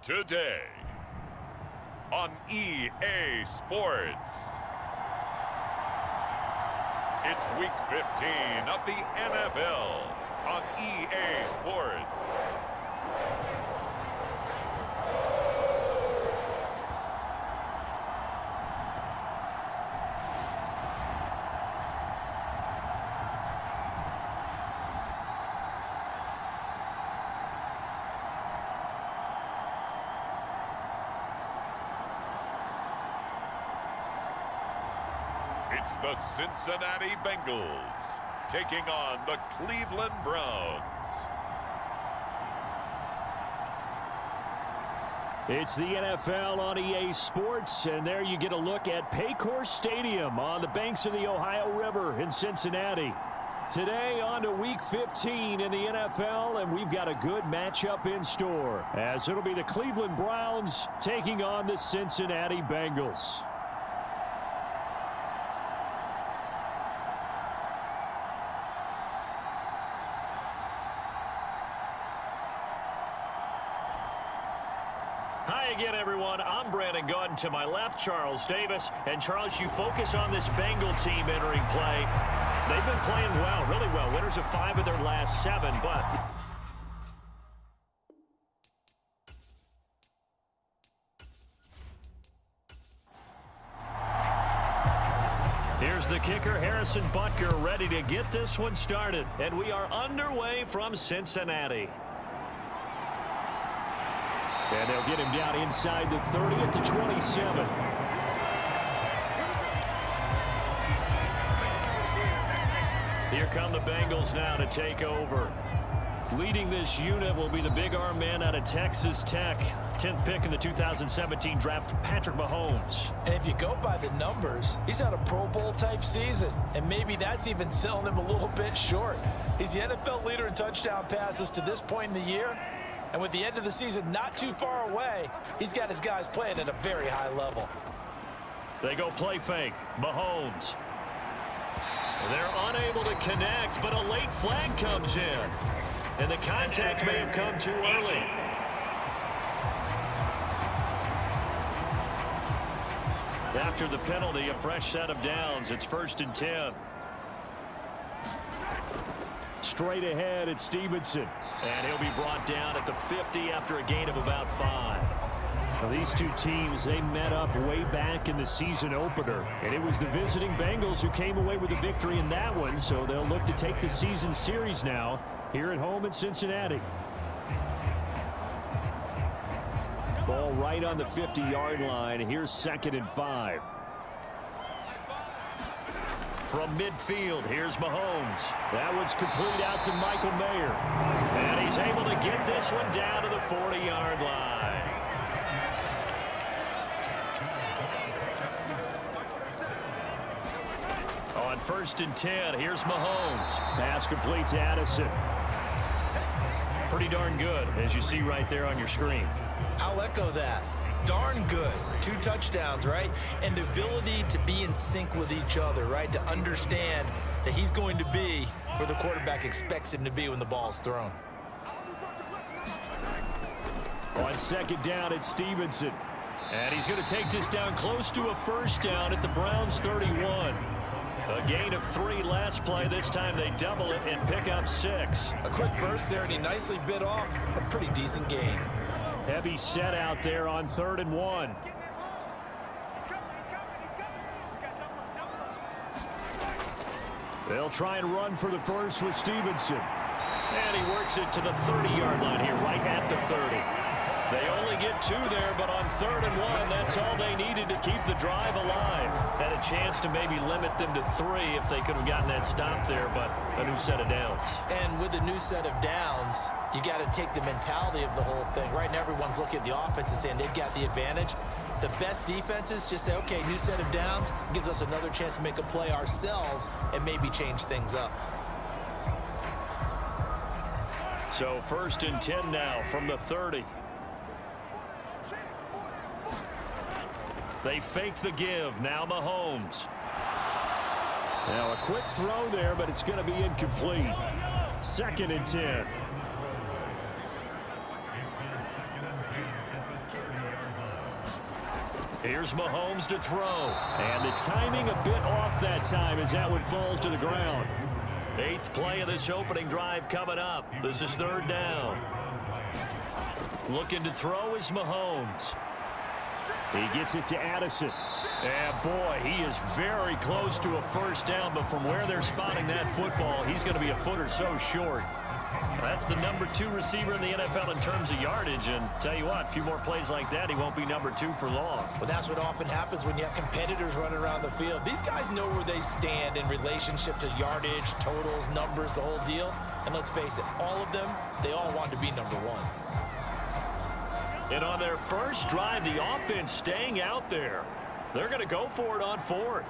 Today on EA Sports. It's week 15 of the NFL on EA Sports. It's the Cincinnati Bengals taking on the Cleveland Browns. It's the NFL on EA Sports, and there you get a look at Paycor Stadium on the banks of the Ohio River in Cincinnati. Today on to Week 15 in the NFL, and we've got a good matchup in store, as it'll be the Cleveland Browns taking on the Cincinnati Bengals. Hi again, everyone. I'm Brandon Gaudin. To my left, Charles Davis. And, Charles, you focus on this Bengal team entering play. They've been playing well, really well. Winners of 5 of their last 7, but... Here's the kicker, Harrison Butker, ready to get this one started. And we are underway from Cincinnati. And they'll get him down inside the 30 at the 27. Here come the Bengals now to take over. Leading this unit will be the big arm man out of Texas Tech. 10th pick in the 2017 draft, Patrick Mahomes. And if you go by the numbers, he's had a Pro Bowl type season. And maybe that's even selling him a little bit short. He's the NFL leader in touchdown passes to this point in the year. And with the end of the season not too far away, he's got his guys playing at a very high level. They go play fake. Mahomes. They're unable to connect, but a late flag comes in. And the contact may have come too early. After the penalty, a fresh set of downs. It's 1st and 10. Straight ahead, it's Stevenson. And he'll be brought down at the 50 after a gain of about 5. Now, these two teams, they met up way back in the season opener. And it was the visiting Bengals who came away with the victory in that one. So they'll look to take the season series now here at home in Cincinnati. Ball right on the 50-yard line. Here's 2nd and 5. From midfield, here's Mahomes. That one's complete out to Michael Mayer. And he's able to get this one down to the 40-yard line. On 1st and 10, here's Mahomes. Pass complete to Addison. Pretty darn good, as you see right there on your screen. I'll echo that. Darn good. 2 touchdowns, right? And the ability to be in sync with each other, right? To understand that he's going to be where the quarterback expects him to be when the ball's thrown. On 2nd down, it's Stevenson. And he's going to take this down close to a 1st down at the Browns 31. A gain of 3 last play. This time they double it and pick up 6. A quick burst there, and he nicely bit off a pretty decent gain. Heavy set out there on 3rd and 1. They'll try and run for the first with Stevenson. And he works it to the 30-yard line here, right at the 30. They only get 2 there, but on 3rd and 1, that's all they needed to keep the drive alive. Had a chance to maybe limit them to 3 if they could have gotten that stop there, but a new set of downs. And with a new set of downs, you got to take the mentality of the whole thing. Right now, everyone's looking at the offense and saying they've got the advantage. The best defenses just say, okay, new set of downs gives us another chance to make a play ourselves and maybe change things up. So 1st and 10 now from the 30. They fake the give. Now Mahomes. Now a quick throw there, but it's going to be incomplete. 2nd and 10. Here's Mahomes to throw. And the timing a bit off that time as that one falls to the ground. 8th play of this opening drive coming up. This is 3rd down. Looking to throw is Mahomes. He gets it to Addison. And boy, he is very close to a first down, but from where they're spotting that football, he's going to be a foot or so short. That's the number 2 receiver in the NFL in terms of yardage, and tell you what, a few more plays like that, he won't be number 2 for long. Well, that's what often happens when you have competitors running around the field. These guys know where they stand in relationship to yardage, totals, numbers, the whole deal. And let's face it, all of them, they all want to be number 1. And on their first drive, the offense staying out there. They're going to go for it on 4th.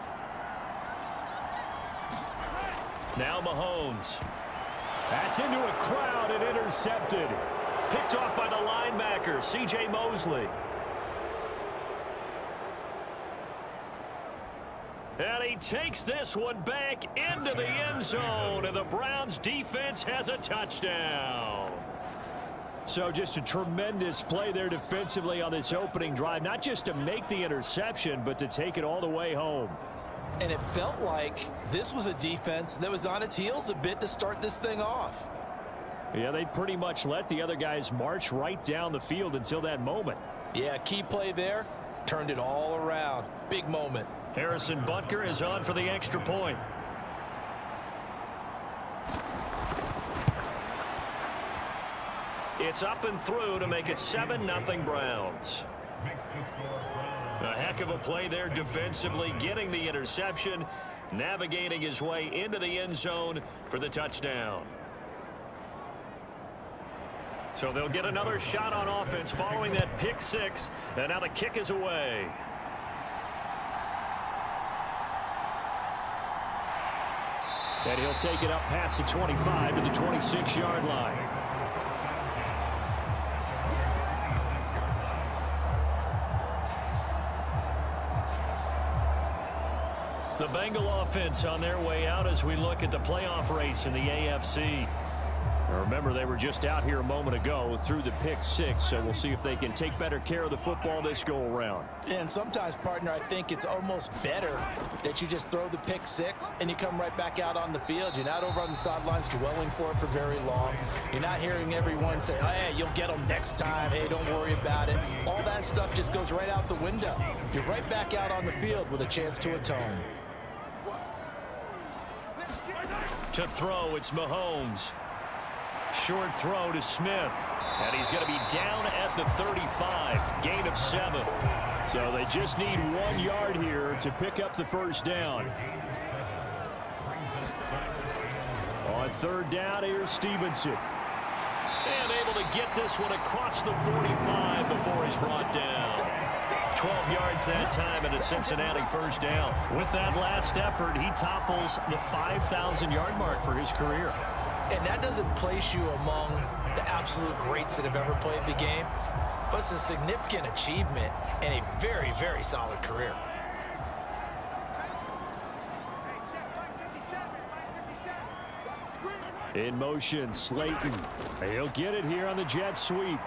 Now Mahomes. That's into a crowd and intercepted. Picked off by the linebacker, C.J. Mosley. And he takes this one back into the end zone, and the Browns defense has a touchdown. So just a tremendous play there defensively on this opening drive, not just to make the interception, but to take it all the way home. And it felt like this was a defense that was on its heels a bit to start this thing off. Yeah, they pretty much let the other guys march right down the field until that moment. Yeah, key play there, turned it all around. Big moment. Harrison Butker is on for the extra point. It's up and through to make it 7-0 Browns. A heck of a play there defensively, getting the interception, navigating his way into the end zone for the touchdown. So they'll get another shot on offense following that pick 6, and now the kick is away. And he'll take it up past the 25 to the 26-yard line. The Bengal offense on their way out as we look at the playoff race in the AFC. Remember, they were just out here a moment ago through the pick 6, so we'll see if they can take better care of the football this go-around. And sometimes, partner, I think it's almost better that you just throw the pick 6 and you come right back out on the field. You're not over on the sidelines dwelling for it for very long. You're not hearing everyone say, hey, you'll get them next time. Hey, don't worry about it. All that stuff just goes right out the window. You're right back out on the field with a chance to atone. To throw, it's Mahomes. Short throw to Smith. And he's going to be down at the 35. Gain of 7. So they just need 1 yard here to pick up the first down. On 3rd down, here's Stevenson. And able to get this one across the 45 before he's brought down. 12 yards that time and a Cincinnati first down. With that last effort, he topples the 5,000-yard mark for his career. And that doesn't place you among the absolute greats that have ever played the game, but it's a significant achievement and a very, very solid career. In motion, Slayton. He'll get it here on the jet sweep.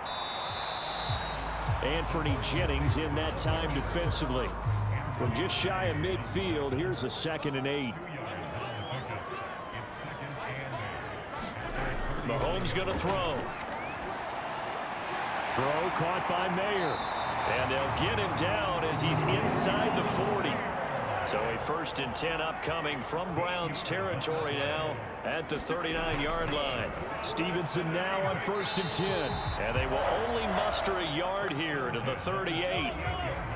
Anthony Jennings in that time defensively. From just shy of midfield, here's a 2nd and 8. Mahomes going to throw. Throw caught by Mayer. And they'll get him down as he's inside the 40. So a 1st and 10 upcoming from Browns territory now at the 39-yard line. Stevenson now on 1st and 10. And they will only muster a yard here to the 38.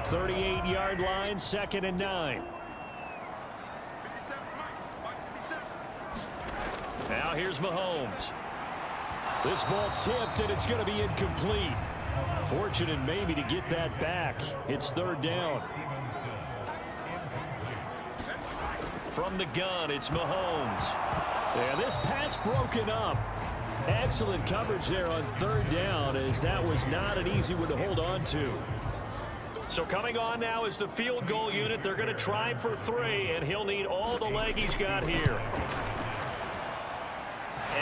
38-yard line, 2nd and 9. Now here's Mahomes. This ball tipped, and it's going to be incomplete. Fortunate maybe to get that back. It's 3rd down. From the gun, it's Mahomes. And this pass broken up. Excellent coverage there on 3rd down, as that was not an easy one to hold on to. So coming on now is the field goal unit. They're going to try for 3, and he'll need all the leg he's got here.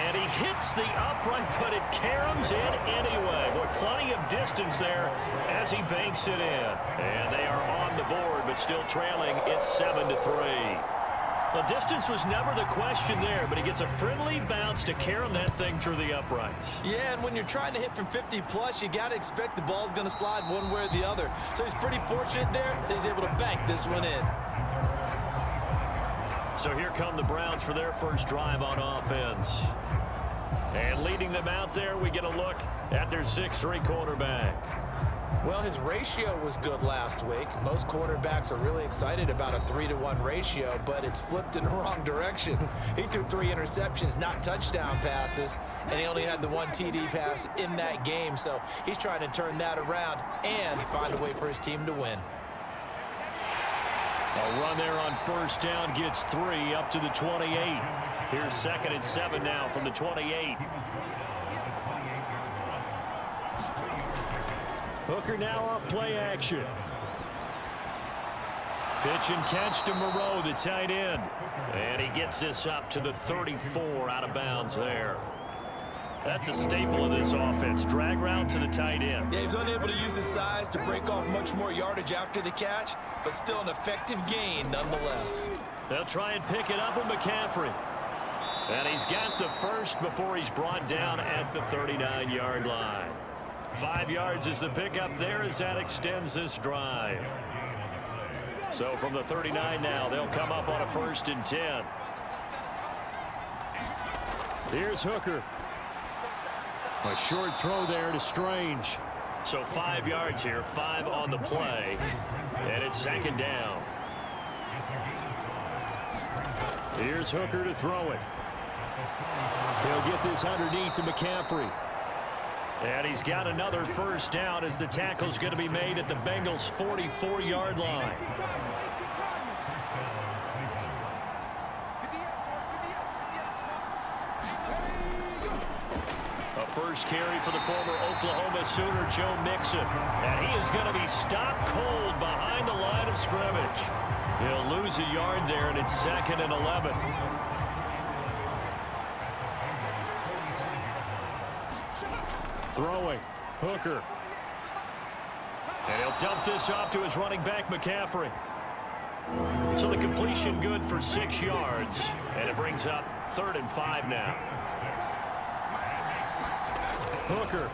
And he hits the upright, but it caroms in anyway. Boy, plenty of distance there as he banks it in. And they are on the board, but still trailing. It's 7-3. The distance was never the question there, but he gets a friendly bounce to carom that thing through the uprights. Yeah, and when you're trying to hit from 50-plus, you got to expect the ball's going to slide one way or the other. So he's pretty fortunate there that he's able to bank this one in. So here come the Browns for their first drive on offense. And leading them out there, we get a look at their 6'3" quarterback. Well, his ratio was good last week. Most quarterbacks are really excited about a 3-to-1 ratio, but it's flipped in the wrong direction. He threw 3 interceptions, not touchdown passes, and he only had the 1 TD pass in that game. So he's trying to turn that around and find a way for his team to win. A run there on first down gets 3 up to the 28. Here's 2nd and 7 now from the 28. Hooker now off play action. Pitch and catch to Moreau, the tight end. And he gets this up to the 34 out of bounds there. That's a staple of this offense. Drag route to the tight end. Yeah, he was unable to use his size to break off much more yardage after the catch, but still an effective gain nonetheless. They'll try and pick it up with McCaffrey. And he's got the first before he's brought down at the 39-yard line. 5 yards is the pickup there as that extends this drive. So from the 39 now, they'll come up on a 1st and 10. Here's Hooker. A short throw there to Strange. So 5 yards here, 5 on the play. And it's 2nd down. Here's Hooker to throw it. He'll get this underneath to McCaffrey. And he's got another first down as the tackle's going to be made at the Bengals' 44-yard line. A first carry for the former Oklahoma Sooner, Joe Mixon. And he is going to be stopped cold behind the line of scrimmage. He'll lose a yard there, and it's 2nd and 11. Throwing. Hooker. And he'll dump this off to his running back, McCaffrey. So the completion good for 6 yards. And it brings up 3rd and 5 now. Hooker.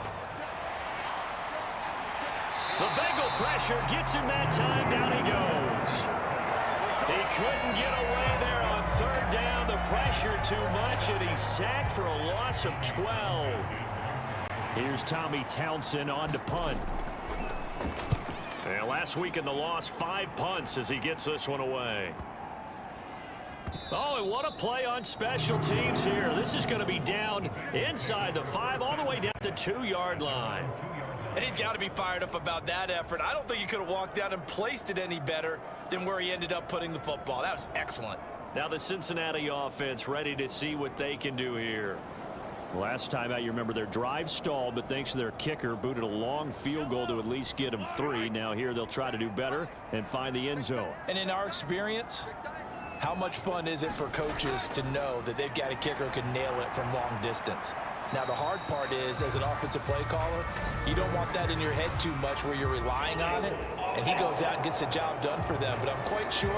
The Bengal pressure gets him that time. Down he goes. He couldn't get away there on 3rd down. The pressure too much, and he's sacked for a loss of 12. Here's Tommy Townsend on to punt. And last week in the loss, 5 punts as he gets this one away. Oh, and what a play on special teams here. This is going to be down inside the 5, all the way down the 2-yard line. And he's got to be fired up about that effort. I don't think he could have walked down and placed it any better than where he ended up putting the football. That was excellent. Now the Cincinnati offense ready to see what they can do here. Last time out, you remember their drive stalled, but thanks to their kicker, booted a long field goal to at least get them 3. Now here they'll try to do better and find the end zone. And in our experience, how much fun is it for coaches to know that they've got a kicker who can nail it from long distance? Now, the hard part is, as an offensive play caller, you don't want that in your head too much where you're relying on it, and he goes out and gets the job done for them. But I'm quite sure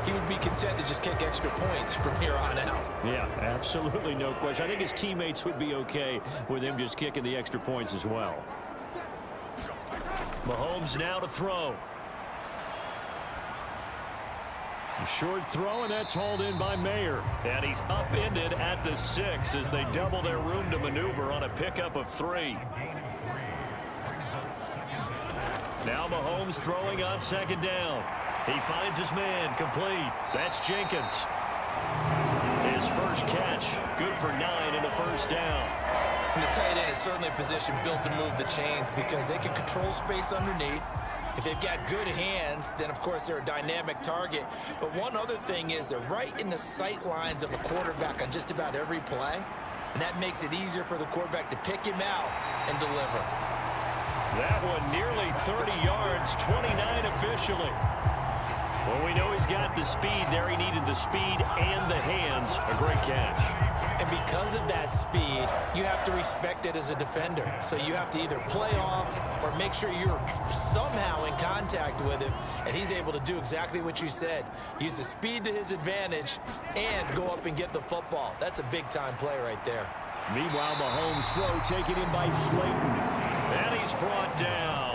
he would be content to just kick extra points from here on out. Yeah, absolutely no question. I think his teammates would be okay with him just kicking the extra points as well. Mahomes now to throw. A short throw, and that's hauled in by Mayer. And he's upended at the 6 as they double their room to maneuver on a pickup of 3. Now Mahomes throwing on 2nd down. He finds his man, complete. That's Jenkins. His first catch, good for 9 in the first down. And the tight end is certainly a position built to move the chains because they can control space underneath. If they've got good hands, then, of course, they're a dynamic target. But one other thing is they're right in the sight lines of a quarterback on just about every play. And that makes it easier for the quarterback to pick him out and deliver. That one nearly 30 yards, 29 officially. Well, we know he's got the speed there. He needed the speed and the hands. A great catch. And because of that speed, you have to respect it as a defender. So you have to either play off or make sure you're somehow in contact with him, and he's able to do exactly what you said. Use the speed to his advantage and go up and get the football. That's a big-time play right there. Meanwhile, Mahomes' throw taken in by Slayton. And he's brought down.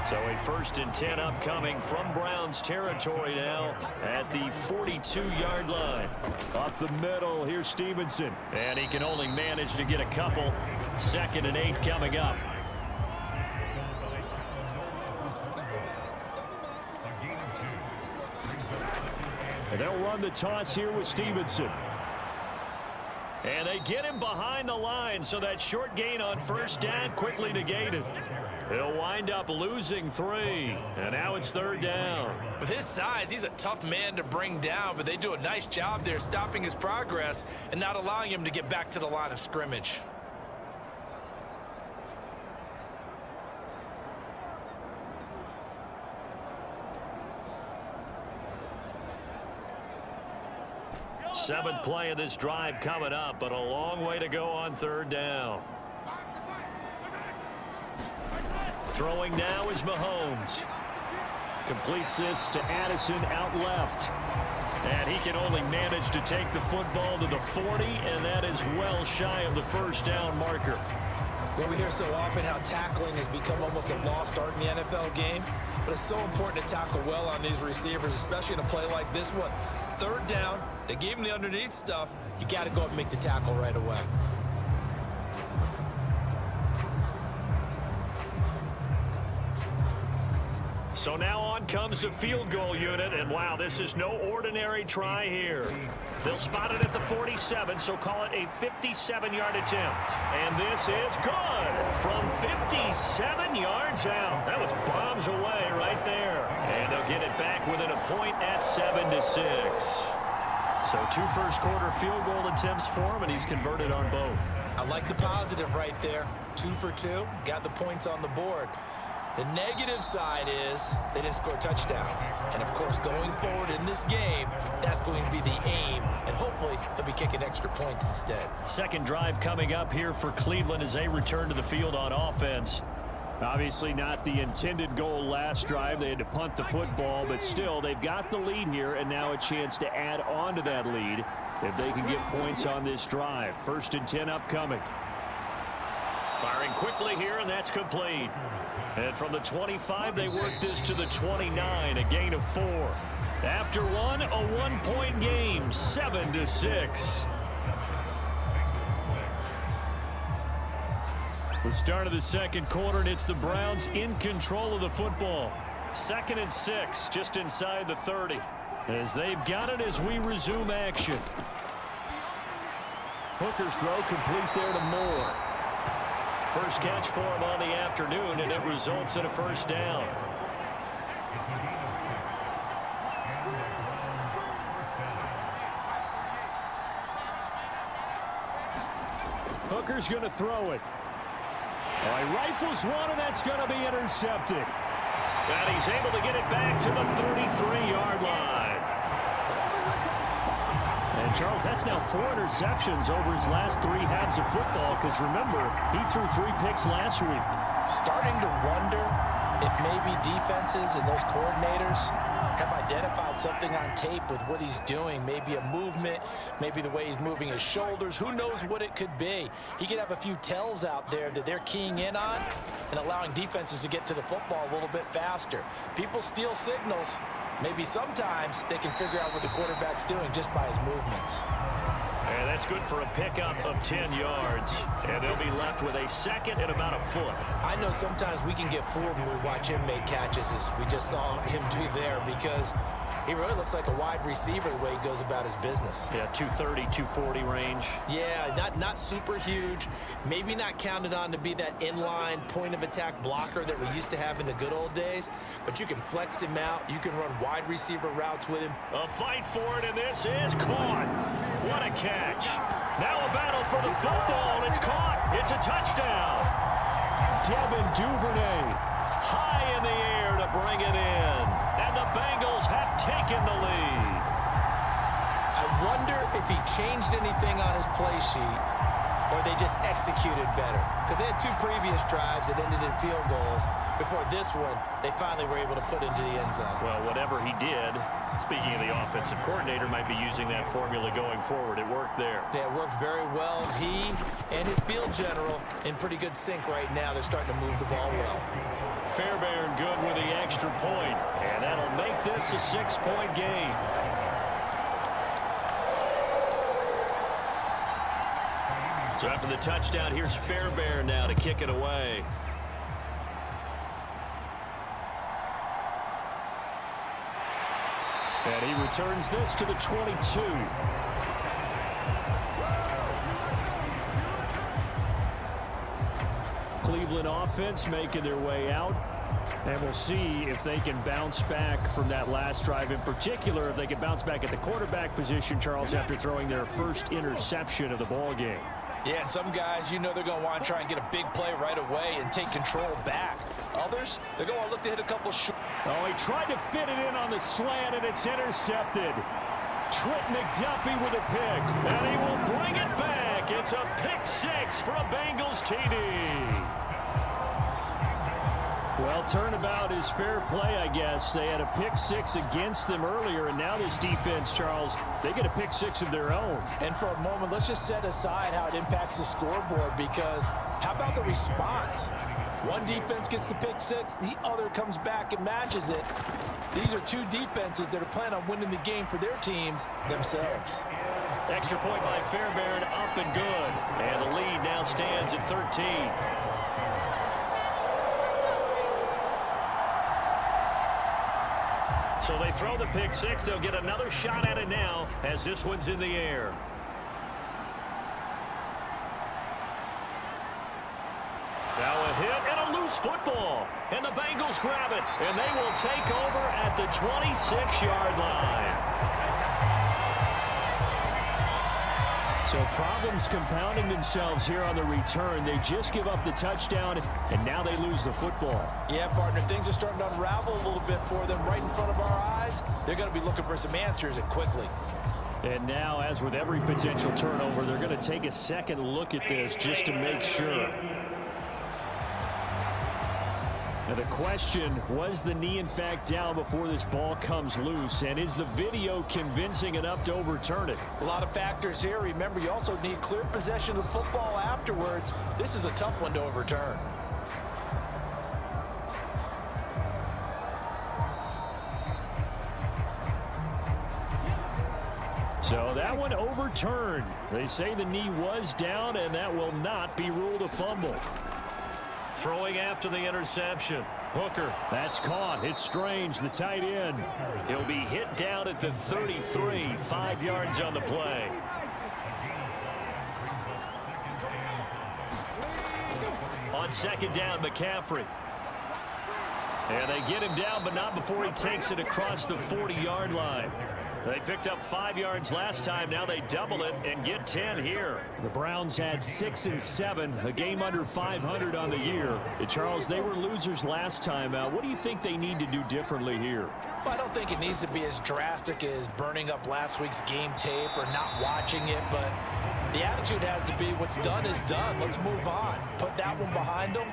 So a 1st and 10 upcoming from Browns territory now at the 42-yard line. Up the middle, here's Stevenson. And he can only manage to get a couple. 2nd and 8 coming up. And they'll run the toss here with Stevenson. And they get him behind the line, so that short gain on 1st down quickly negated. He'll wind up losing 3, and now it's 3rd down. With his size, he's a tough man to bring down, but they do a nice job there stopping his progress and not allowing him to get back to the line of scrimmage. Seventh play of this drive coming up, but a long way to go on 3rd down. Throwing now is Mahomes. Completes this to Addison out left. And he can only manage to take the football to the 40, and that is well shy of the 1st down marker. Well, we hear so often how tackling has become almost a lost art in the NFL game, but it's so important to tackle well on these receivers, especially in a play like this one. 3rd down, they gave him the underneath stuff. You got to go up and make the tackle right away. So now on comes the field goal unit, and wow, this is no ordinary try here. They'll spot it at the 47, so call it a 57-yard attempt. And this is good from 57 yards out. That was bombs away right there. And they'll get it back within a point at 7-6. So 2 first-quarter field goal attempts for him, and he's converted on both. I like the positive right there. 2 for 2, got the points on the board. The negative side is they didn't score touchdowns. And, of course, going forward in this game, that's going to be the aim. And hopefully they'll be kicking extra points instead. Second drive coming up here for Cleveland as they return to the field on offense. Obviously not the intended goal last drive. They had to punt the football, but still they've got the lead here, and now a chance to add on to that lead if they can get points on this drive. 1st and 10 upcoming. Firing quickly here, and that's complete. And from the 25, they work this to the 29, a gain of 4. After one, a 1-point game, 7-6. The start of the 2nd quarter, and it's the Browns in control of the football. 2nd and 6, just inside the 30. As they've got it as we resume action. Hooker's throw complete there to Moore. First catch for him on the afternoon, and it results in a 1st down. Hooker's going to throw it. All right, rifles one, and that's going to be intercepted. And he's able to get it back to the 33-yard line. And, Charles, that's now 4 interceptions over his last 3 halves of football, because, remember, he threw 3 picks last week. Starting to wonder if maybe defenses and those coordinators have identified something on tape with what he's doing. Maybe a movement, maybe the way he's moving his shoulders. Who knows what it could be? He could have a few tells out there that they're keying in on and allowing defenses to get to the football a little bit faster. People steal signals. Maybe sometimes they can figure out what the quarterback's doing just by his movements. And that's good for a pickup of 10 yards. And they'll be left with a 2nd and about a foot. I know sometimes we can get fooled when we watch him make catches, as we just saw him do there, because he really looks like a wide receiver the way he goes about his business. Yeah, 230, 240 range. Yeah, not super huge. Maybe not counted on to be that inline point-of-attack blocker that we used to have in the good old days, but you can flex him out. You can run wide receiver routes with him. A fight for it, and this is caught. What a catch. Now a battle for the football. It's caught. It's a touchdown. Devin Duvernay high in the air to bring it in. And the Bengals have taken the lead. I wonder if he changed anything on his play sheet or they just executed better. Because they had 2 previous drives that ended in field goals. Before this one, they finally were able to put into the end zone. Well, whatever he did, speaking of the offensive coordinator, might be using that formula going forward. It worked there. Yeah, it works very well. He and his field general in pretty good sync right now. They're starting to move the ball well. Fairbairn good with the extra point, and that'll make this a 6-point game. So after the touchdown, here's Fairbairn now to kick it away. And he returns this to the 22. Cleveland offense making their way out. And we'll see if they can bounce back from that last drive. In particular, if they can bounce back at the quarterback position, Charles, after throwing their first interception of the ball game. Yeah, and some guys, you know they're going to want to try and get a big play right away and take control back. Others, they're going to look to hit a couple short. Oh, he tried to fit it in on the slant, and it's intercepted. Trent McDuffie with a pick, and he will bring it back. It's a pick 6 for a Bengals TD. Well, turnabout is fair play, I guess. They had a pick 6 against them earlier, and now this defense, Charles, they get a pick 6 of their own. And for a moment, let's just set aside how it impacts the scoreboard, because how about the response? One defense gets the pick 6, the other comes back and matches it. These are 2 defenses that are planning on winning the game for their teams themselves. Extra point by Fairbairn, up and good. And the lead now stands at 13. So they throw the pick 6. They'll get another shot at it now as this one's in the air. Now a hit and a loose football. And the Bengals grab it. And they will take over at the 26-yard line. So problems compounding themselves here on the return. They just give up the touchdown, and now they lose the football. Yeah, partner, things are starting to unravel a little bit for them right in front of our eyes. They're going to be looking for some answers, and quickly. And now, as with every potential turnover, they're going to take a second look at this just to make sure. Now the question, was the knee in fact down before this ball comes loose? And is the video convincing enough to overturn it? A lot of factors here. Remember, you also need clear possession of the football afterwards. This is a tough one to overturn. So that one overturned. They say the knee was down, and that will not be ruled a fumble. Throwing after the interception. Hooker. That's caught. It's Strange, the tight end. He'll be hit down at the 33. 5 yards on the play. On second down, McCaffrey. And they get him down, but not before he takes it across the 40-yard line. They picked up 5 yards last time. Now they double it and get 10 here. The Browns had 6 and 7, a game under 500 on the year. Charles, they were losers last time out. What do you think they need to do differently here? Well, I don't think it needs to be as drastic as burning up last week's game tape or not watching it, but the attitude has to be what's done is done. Let's move on. Put that one behind them,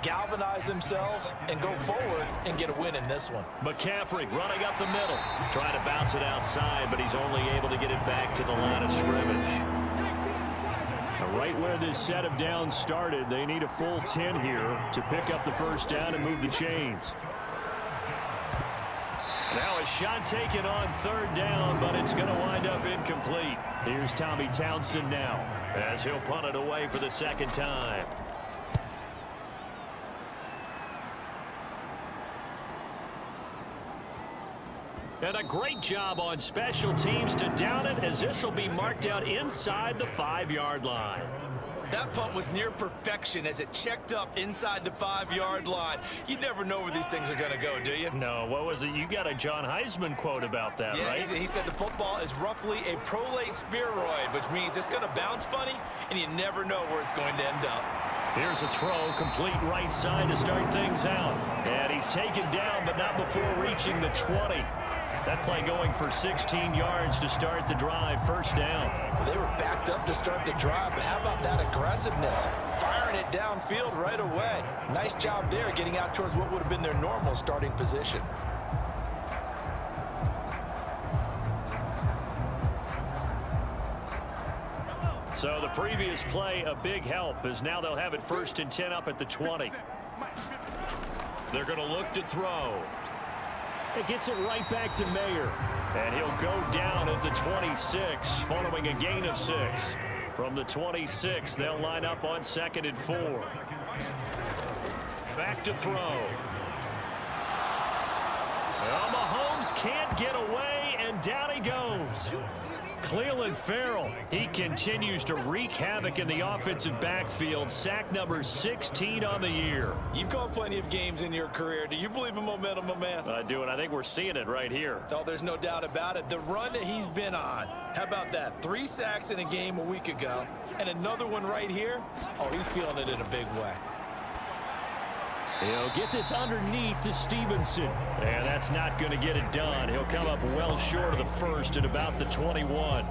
galvanize themselves, and go forward and get a win in this one. McCaffrey running up the middle. Trying to bounce it outside, but he's only able to get it back to the line of scrimmage. Right where this set of downs started, they need a full 10 here to pick up the first down and move the chains. Now a shot taken on third down, but it's going to wind up incomplete. Here's Tommy Townsend now, as he'll punt it away for the second time. And a great job on special teams to down it, as this will be marked out inside the 5-yard line. That punt was near perfection as it checked up inside the 5-yard line. You never know where these things are going to go, do you? No, what was it? You got a John Heisman quote about that, yeah, right? He said the football is roughly a prolate spheroid, which means it's going to bounce funny, and you never know where it's going to end up. Here's a throw, complete right side to start things out. And he's taken down, but not before reaching the 20. That play going for 16 yards to start the drive, first down. Well, they were backed up to start the drive, but how about that aggressiveness? Firing it downfield right away. Nice job there getting out towards what would have been their normal starting position. So the previous play, a big help, as now they'll have it 1st and 10 up at the 20. They're going to look to throw. It gets it right back to Mayer. And he'll go down at the 26, following a gain of 6. From the 26, they'll line up on 2nd and 4. Back to throw. Well, Mahomes can't get away, and down he goes. Clelin Ferrell, he continues to wreak havoc in the offensive backfield. Sack number 16 on the year. You've called plenty of games in your career. Do you believe in momentum, my man? I do, and I think we're seeing it right here. Oh, there's no doubt about it. The run that he's been on, how about that? 3 sacks in a game a week ago, and another one right here. Oh, he's feeling it in a big way. He'll get this underneath to Stevenson. And that's not going to get it done. He'll come up well short of the first at about the 21.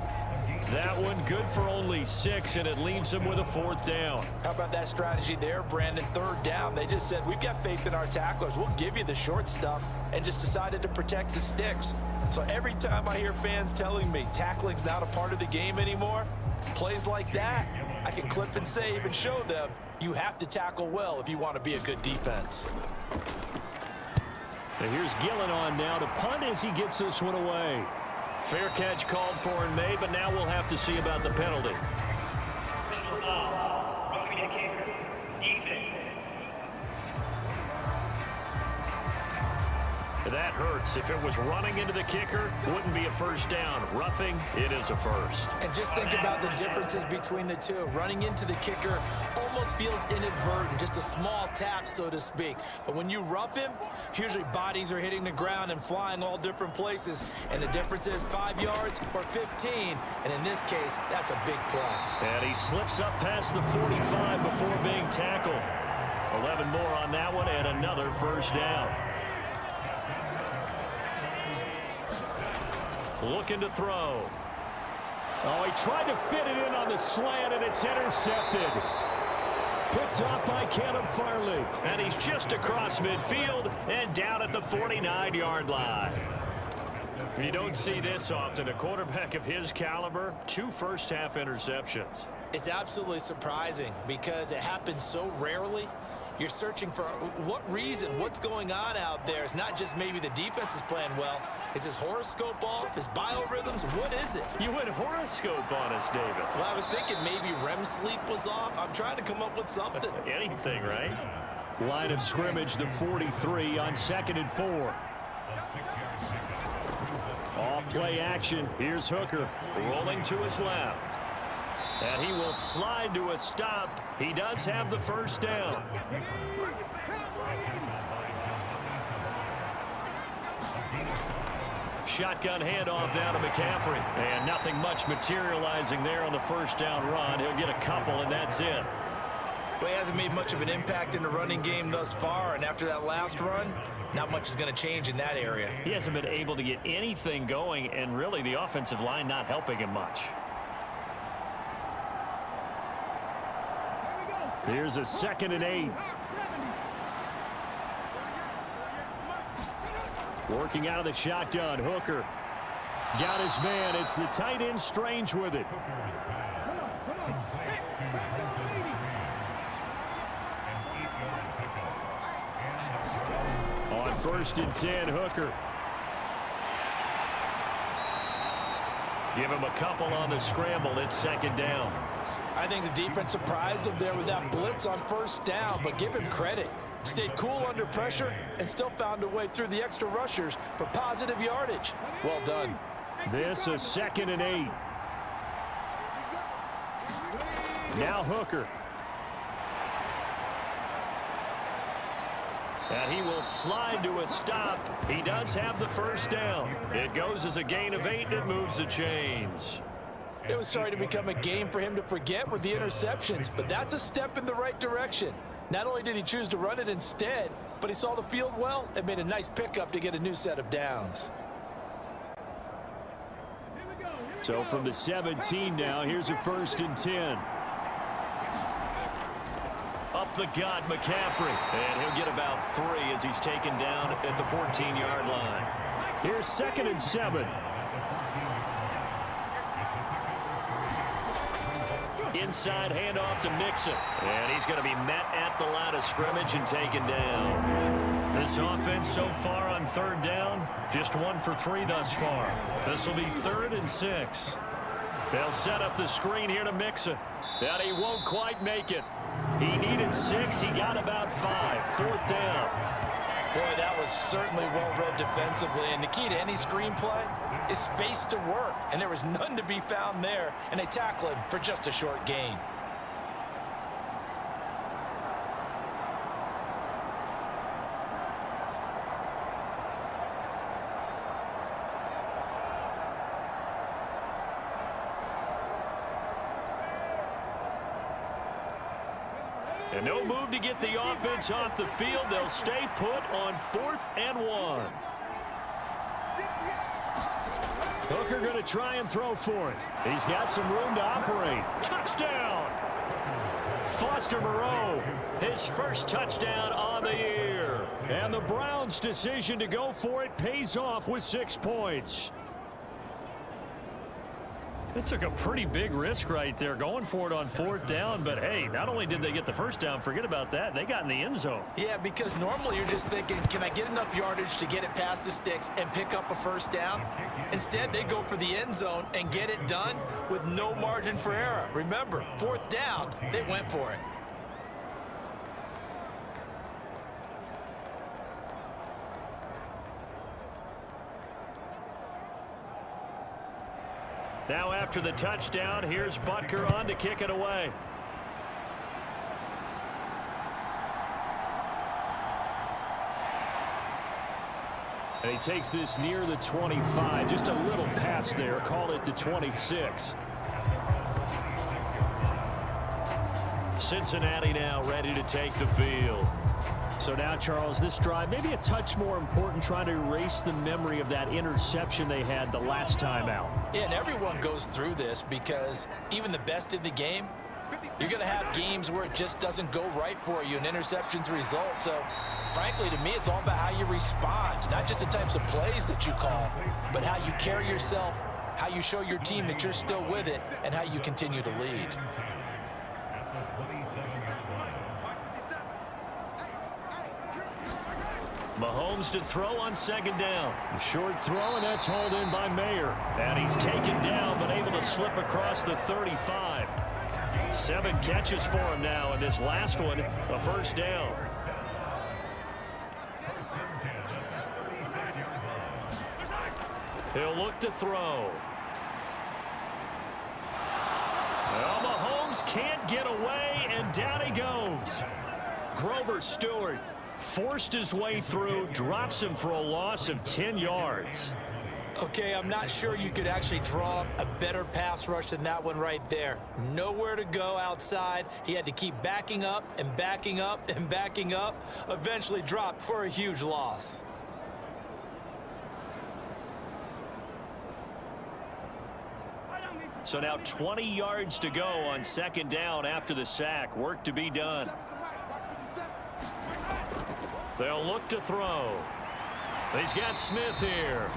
That one good for only 6, and it leaves him with a 4th down. How about that strategy there, Brandon? 3rd down. They just said, we've got faith in our tacklers. We'll give you the short stuff, and just decided to protect the sticks. So every time I hear fans telling me tackling's not a part of the game anymore, plays like that, I can clip and save and show them you have to tackle well if you want to be a good defense. And here's Gillen on now to punt as he gets this one away. Fair catch called for and made, but now we'll have to see about the penalty. That hurts. If it was running into the kicker, wouldn't be a first down. Roughing, it is a first. And just think about the differences between the two. Running into the kicker almost feels inadvertent, just a small tap, so to speak. But when you rough him, usually bodies are hitting the ground and flying all different places. And the difference is 5 yards or 15. And in this case, that's a big play. And he slips up past the 45 before being tackled. 11 more on that one and another first down. Looking to throw. Oh, he tried to fit it in on the slant, and it's intercepted. Picked off by Caleb Farley. And he's just across midfield and down at the 49-yard line. You don't see this often. A quarterback of his caliber, 2 first-half interceptions. It's absolutely surprising because it happens so rarely. You're searching for what reason, what's going on out there. It's not just maybe the defense is playing well. Is his horoscope off? His biorhythms? What is it? You went horoscope on us, David. Well, I was thinking maybe REM sleep was off. I'm trying to come up with something. Anything, right? Line of scrimmage, the 43 on 2nd and 4. All play action. Here's Hooker. Rolling to his left. And he will slide to a stop. He does have the first down. Shotgun handoff down to McCaffrey. And nothing much materializing there on the first down run. He'll get a couple, and that's it. Well, he hasn't made much of an impact in the running game thus far, and after that last run, not much is going to change in that area. He hasn't been able to get anything going, and really the offensive line not helping him much. Here's a 2nd and 8. Working out of the shotgun, Hooker. Got his man. It's the tight end Strange with it. On 1st and 10, Hooker. Give him a couple on the scramble. It's 2nd down. I think the defense surprised him there with that blitz on 1st down, but give him credit. Stayed cool under pressure and still found a way through the extra rushers for positive yardage. Well done. This is 2nd and 8. Now Hooker. And he will slide to a stop. He does have the first down. It goes as a gain of 8, and it moves the chains. It was starting to become a game for him to forget with the interceptions, but that's a step in the right direction. Not only did he choose to run it instead, but he saw the field well and made a nice pickup to get a new set of downs. So from the 17 now, here's a 1st and 10. Up the gut, McCaffrey. And he'll get about 3 as he's taken down at the 14-yard line. Here's 2nd and 7. Inside handoff to Mixon. And he's going to be met at the line of scrimmage and taken down. This offense so far on 3rd down, just 1 for 3 thus far. This will be 3rd and 6. They'll set up the screen here to Mixon. And he won't quite make it. He needed 6. He got about 5. 4th down. Boy, that was certainly well-read defensively. And the key to any screenplay is space to work. And there was none to be found there. And they tackle him for just a short gain. And no move to get the offense off the field. They'll stay put on 4th and 1. Hooker going to try and throw for it. He's got some room to operate. Touchdown! Foster Moreau, his first touchdown on the year. And the Browns' decision to go for it pays off with 6 points. It took a pretty big risk right there going for it on 4th down. But, hey, not only did they get the first down, forget about that, they got in the end zone. Yeah, because normally you're just thinking, can I get enough yardage to get it past the sticks and pick up a 1st down? Instead, they go for the end zone and get it done with no margin for error. Remember, 4th down, they went for it. Now after the touchdown, here's Butker on to kick it away. And he takes this near the 25. Just a little pass there. Call it the 26. Cincinnati now ready to take the field. So now, Charles, this drive maybe a touch more important, trying to erase the memory of that interception they had the last time out. Yeah, and everyone goes through this because even the best in the game, you're going to have games where it just doesn't go right for you, and interceptions result. So, frankly, to me, it's all about how you respond, not just the types of plays that you call, but how you carry yourself, how you show your team that you're still with it, and how you continue to lead. Mahomes to throw on 2nd down. Short throw, and that's hauled in by Mayer. And he's taken down, but able to slip across the 35. 7 catches for him now, and this last one, a 1st down. He'll look to throw. Well, Mahomes can't get away, and down he goes. Grover Stewart forced his way through, drops him for a loss of 10 yards. Okay, I'm not sure you could actually draw a better pass rush than that one right there. Nowhere to go outside. He had to keep backing up and backing up and backing up. Eventually dropped for a huge loss. So now 20 yards to go on 2nd down after the sack. Work to be done. They'll look to throw. He's got Smith here.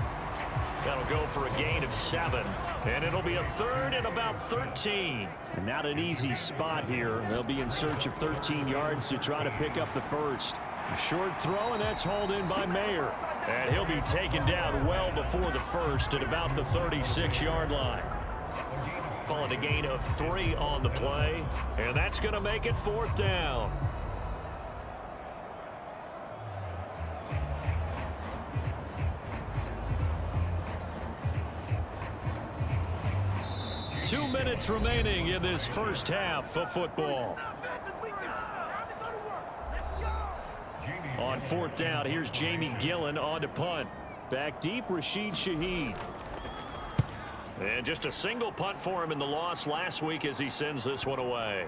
That'll go for a gain of 7. And it'll be a 3rd and about 13. And not an easy spot here. They'll be in search of 13 yards to try to pick up the 1st. A short throw, and that's hauled in by Mayer. And he'll be taken down well before the 1st at about the 36-yard line. Call it a gain of 3 on the play. And that's going to make it 4th down. Two minutes remaining in this first half of football. On 4th down, here's Jamie Gillen on to punt. Back deep, Rashid Shaheed. And just a single punt for him in the loss last week as he sends this one away.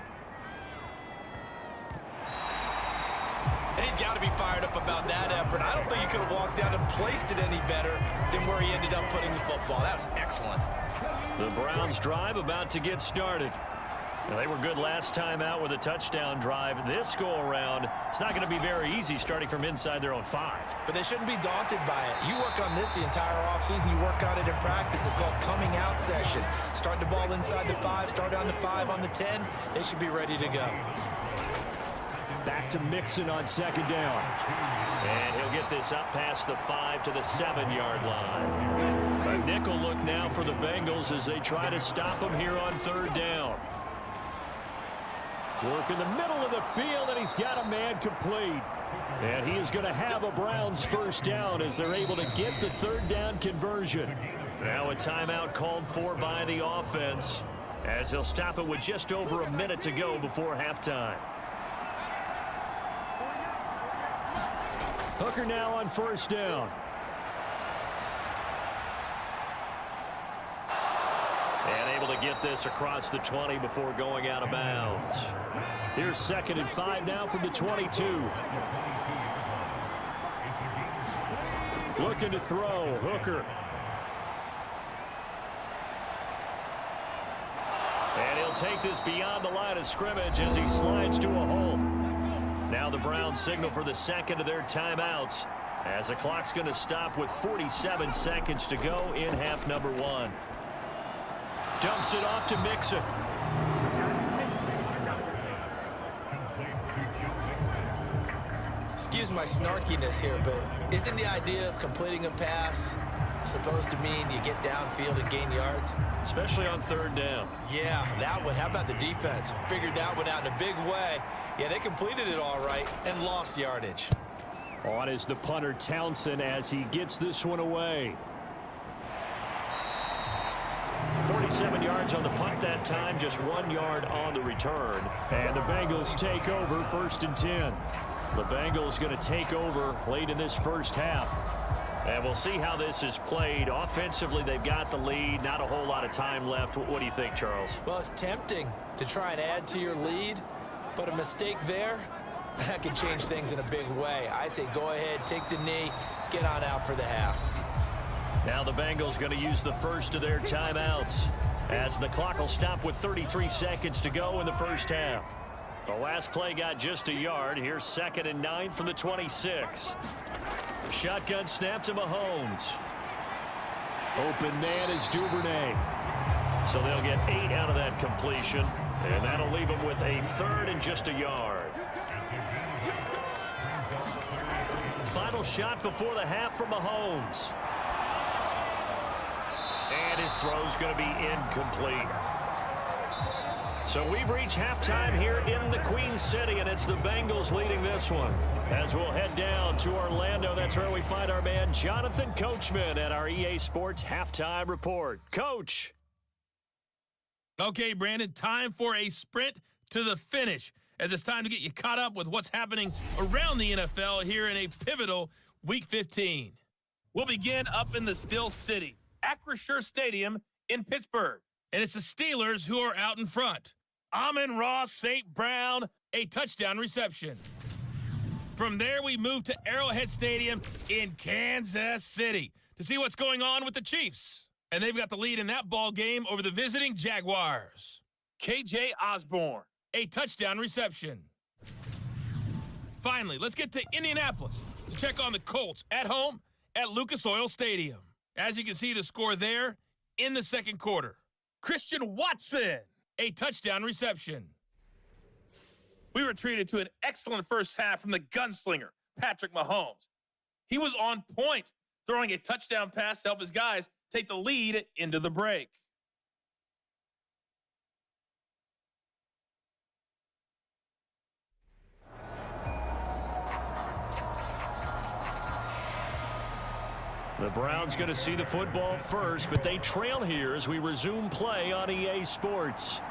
And he's got to be fired up about that effort. I don't think he could have walked down and placed it any better than where he ended up putting the football. That was excellent. The Browns drive about to get started. Now, they were good last time out with a touchdown drive. This go-around, it's not going to be very easy starting from inside their own 5. But they shouldn't be daunted by it. You work on this the entire offseason. You work on it in practice. It's called coming out session. Start the ball inside the 5, start on the 5, on the 10. They should be ready to go. Back to Mixon on second down. And he'll get this up past the 5 to the 7-yard line. A nickel look now for the Bengals as they try to stop him here on third down. Work in the middle of the field, and he's got a man complete. And he is going to have a Browns first down as they're able to get the third down conversion. Now a timeout called for by the offense as they'll stop it with just over a minute to go before halftime. Hooker now on first down. And able to get this across the 20 before going out of bounds. Here's 2nd and 5 now from the 22. Looking to throw, Hooker. And he'll take this beyond the line of scrimmage as he slides to a hole. Now the Browns signal for the second of their timeouts as the clock's going to stop with 47 seconds to go in half number 1. Dumps it off to Mixon. Excuse my snarkiness here, but isn't the idea of completing a pass supposed to mean you get downfield and gain yards? Especially on third down. Yeah, that one. How about the defense? Figured that one out in a big way. Yeah, they completed it all right and lost yardage. On is the punter Townsend as he gets this one away. 47 yards on the punt that time, just 1 yard on the return. And the Bengals take over 1st and 10. The Bengals going to take over late in this first half. And we'll see how this is played. Offensively, they've got the lead. Not a whole lot of time left. What do you think, Charles? Well, it's tempting to try and add to your lead, but a mistake there, that can change things in a big way. I say go ahead, take the knee, get on out for the half. Now the Bengals going to use the first of their timeouts as the clock will stop with 33 seconds to go in the first half. The last play got just a yard. Here's 2nd and 9 from the 26. Shotgun snap to Mahomes. Open man is Duvernay. So they'll get 8 out of that completion, and that'll leave them with a 3rd and just a yard. Final shot before the half for Mahomes. And his throw's going to be incomplete. So we've reached halftime here in the Queen City, and it's the Bengals leading this one. As we'll head down to Orlando, that's where we find our man Jonathan Coachman at our EA Sports Halftime Report. Coach. Okay, Brandon, time for a sprint to the finish, as it's time to get you caught up with what's happening around the NFL here in a pivotal Week 15. We'll begin up in the Steel City, Acrisure Stadium in Pittsburgh. And it's the Steelers who are out in front. Amon-Ra St. Brown, a touchdown reception. From there, we move to Arrowhead Stadium in Kansas City to see what's going on with the Chiefs. And they've got the lead in that ball game over the visiting Jaguars. KJ Osborne, a touchdown reception. Finally, let's get to Indianapolis to check on the Colts at home at Lucas Oil Stadium. As you can see, the score there in the second quarter. Christian Watson, a touchdown reception. We were treated to an excellent first half from the gunslinger, Patrick Mahomes. He was on point, throwing a touchdown pass to help his guys take the lead into the break. The Browns going to see the football first, but they trail here as we resume play on EA Sports.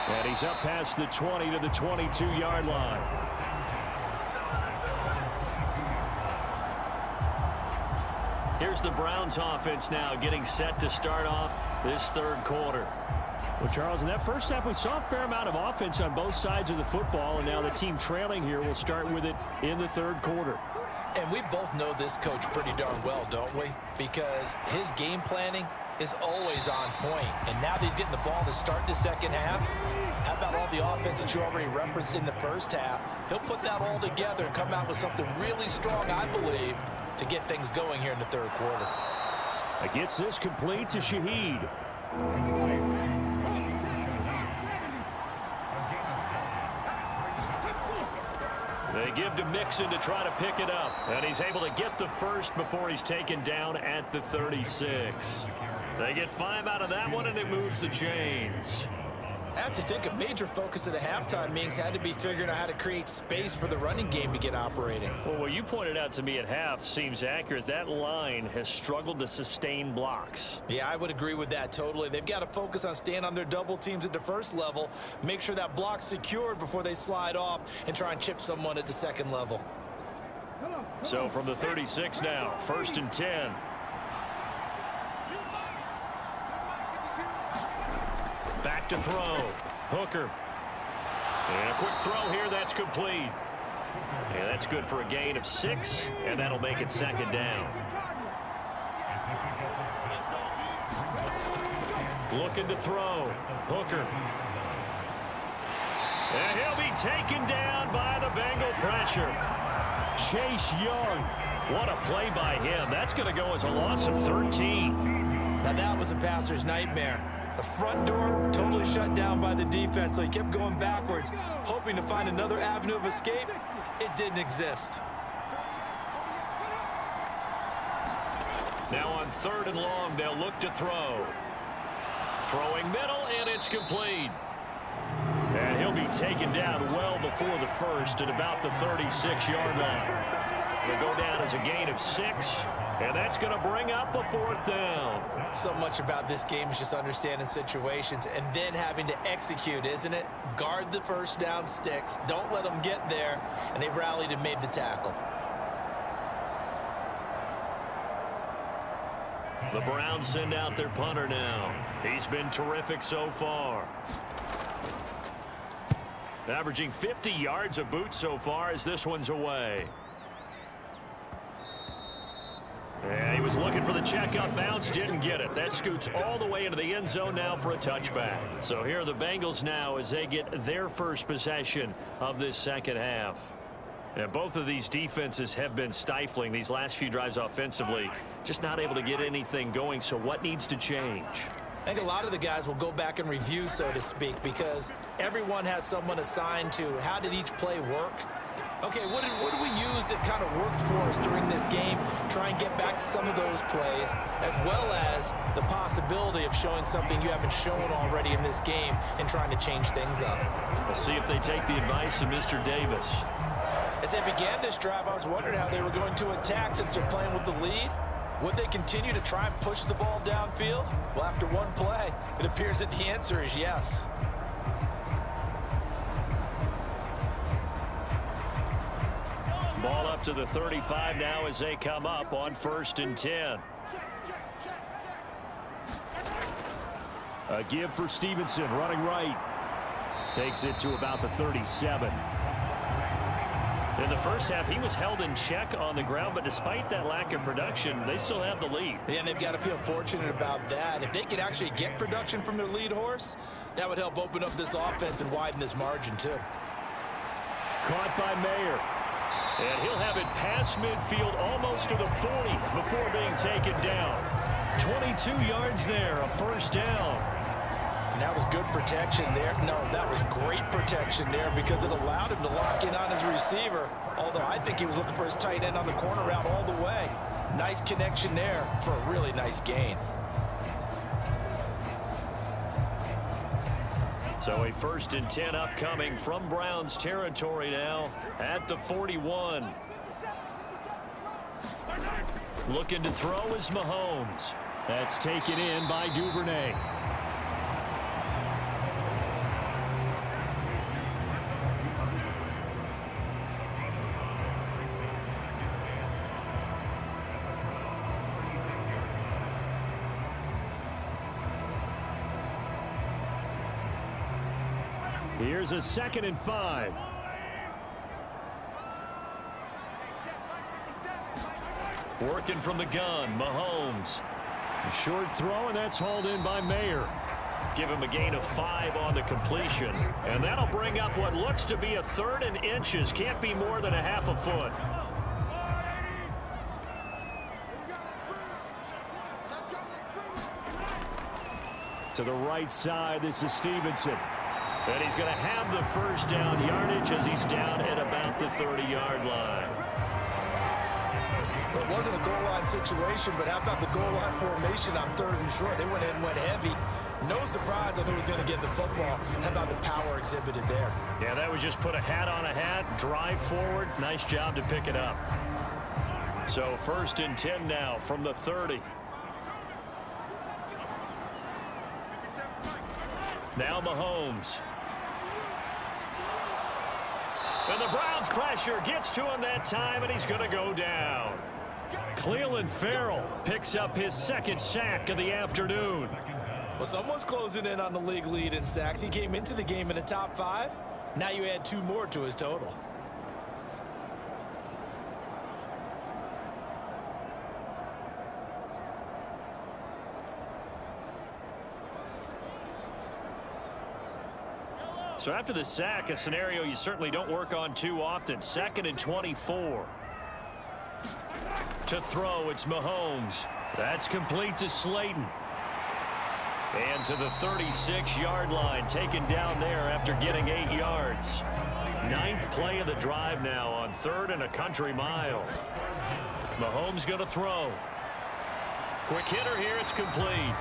And he's up past the 20 to the 22-yard line. Here's the Browns offense now getting set to start off this third quarter. Well, Charles, in that first half, we saw a fair amount of offense on both sides of the football, and now the team trailing here will start with it in the third quarter. And we both know this coach pretty darn well, don't we? Because his game planning is always on point. And now that he's getting the ball to start the second half, how about all the offense that you already referenced in the first half? He'll put that all together and come out with something really strong, I believe, to get things going here in the third quarter. Gets this complete to Shaheed. They give to Mixon to try to pick it up. And he's able to get the first before he's taken down at the 36. They get 5 out of that one, and it moves the chains. I have to think a major focus of the halftime meetings had to be figuring out how to create space for the running game to get operating. Well, what you pointed out to me at half seems accurate. That line has struggled to sustain blocks. Yeah, I would agree with that totally. They've got to focus on staying on their double teams at the first level, make sure that block's secured before they slide off and try and chip someone at the second level. So from the 36 now, 1st and 10. Back to throw. Hooker. And a quick throw here. That's complete. And that's good for a gain of 6. And that'll make it second down. Looking to throw. Hooker. And he'll be taken down by the Bengal pressure. Chase Young. What a play by him. That's going to go as a loss of 13. Now that was a passer's nightmare. The front door totally shut down by the defense, so he kept going backwards, hoping to find another avenue of escape. It didn't exist. Now on 3rd and long, they'll look to throw. Throwing middle, and it's complete. And he'll be taken down well before the first at about the 36-yard line. It'll go down as a gain of 6, and that's going to bring up a 4th down. So much about this game is just understanding situations and then having to execute, isn't it? Guard the first down sticks. Don't let them get there. And they rallied and made the tackle. The Browns send out their punter now. He's been terrific so far. Averaging 50 yards a boot so far as this one's away. And he was looking for the check-up bounce, didn't get it. That scoots all the way into the end zone now for a touchback. So here are the Bengals now as they get their first possession of this second half. And both of these defenses have been stifling these last few drives offensively. Just not able to get anything going, so what needs to change? I think a lot of the guys will go back and review, so to speak, because everyone has someone assigned to how did each play work. Okay, what did we use that kind of worked for us during this game? Try and get back to some of those plays, as well as the possibility of showing something you haven't shown already in this game and trying to change things up. We'll see if they take the advice of Mr. Davis. As they began this drive, I was wondering how they were going to attack since they're playing with the lead. Would they continue to try and push the ball downfield? Well, after one play, it appears that the answer is yes. Ball up to the 35 now as they come up on 1st and 10. A give for Stevenson, running right. Takes it to about the 37. In the first half, he was held in check on the ground, but despite that lack of production, they still have the lead. Yeah, and they've got to feel fortunate about that. If they could actually get production from their lead horse, that would help open up this offense and widen this margin, too. Caught by Mayer. And he'll have it past midfield almost to the 40 before being taken down. 22 yards there, a first down. And that was good protection there. No, that was great protection there because it allowed him to lock in on his receiver, although I think he was looking for his tight end on the corner route all the way. Nice connection there for a really nice gain. So a 1st and 10 upcoming from Browns territory now at the 41. Looking to throw is Mahomes. That's taken in by Duvernay. Here's a 2nd and 5. Working from the gun, Mahomes. A short throw, and that's hauled in by Mayer. Give him a gain of 5 on the completion. And that'll bring up what looks to be a 3rd and inches. Can't be more than a half a foot. To the right side, this is Stevenson. And he's going to have the first down yardage as he's down at about the 30-yard line. Well, it wasn't a goal line situation, but how about the goal line formation on 3rd and short? They went in, went heavy. No surprise on who was going to get the football. How about the power exhibited there? Yeah, that was just put a hat on a hat, drive forward. Nice job to pick it up. So 1st and 10 now from the 30. Now Mahomes. And the Browns pressure gets to him that time, and he's going to go down. Clelin Ferrell picks up his 2nd sack of the afternoon. Well, someone's closing in on the league lead in sacks. He came into the game in the top 5. Now you add 2 more to his total. So after the sack, a scenario you certainly don't work on too often. 2nd and 24. To throw, it's Mahomes. That's complete to Slayton. And to the 36-yard line, taken down there after getting 8 yards. 9th play of the drive now on 3rd and a country mile. Mahomes going to throw. Quick hitter here, it's complete.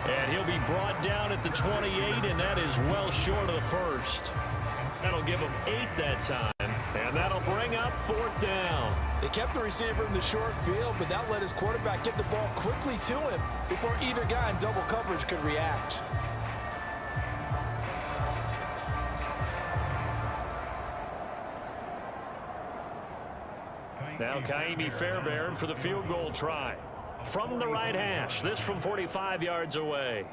And he'll be brought down at the 28, and that is well short of the first. That'll give him 8 that time, and that'll bring up 4th down. They kept the receiver in the short field, but that let his quarterback get the ball quickly to him before either guy in double coverage could react. Now Kaimi Fairbairn for the field goal try. From the right hash, this from 45 yards away.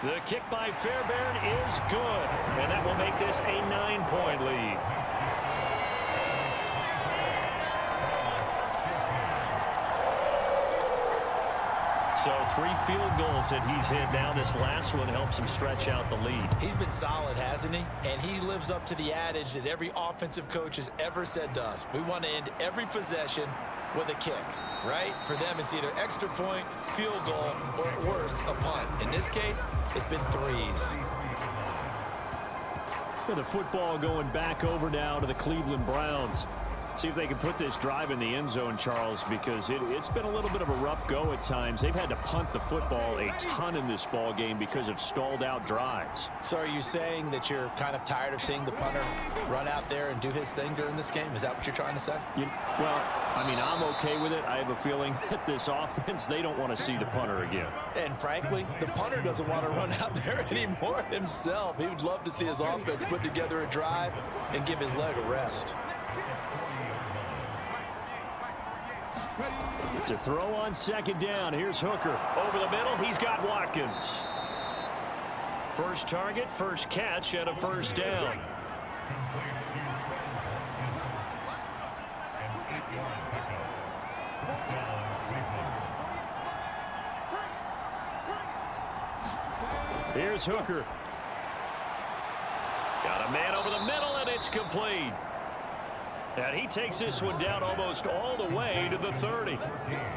The kick by Fairbairn is good, and that will make this a 9-point lead. So 3 field goals that he's hit now. This last one helps him stretch out the lead. He's been solid, hasn't he? And he lives up to the adage that every offensive coach has ever said to us. We want to end every possession with a kick, right? For them, it's either extra point, field goal, or at worst, a punt. In this case, it's been 3s. With the football going back over now to the Cleveland Browns. See if they can put this drive in the end zone, Charles, because it's been a little bit of a rough go at times. They've had to punt the football a ton in this ball game because of stalled out drives. So are you saying that you're kind of tired of seeing the punter run out there and do his thing during this game? Is that what you're trying to say? Well, I mean, I'm okay with it. I have a feeling that this offense, they don't want to see the punter again. And frankly, the punter doesn't want to run out there anymore himself. He would love to see his offense put together a drive and give his leg a rest. To throw on 2nd down, here's Hooker. Over the middle, he's got Watkins. First target, first catch, and a 1st down. Here's Hooker. Got a man over the middle, and it's complete. And he takes this one down almost all the way to the 30.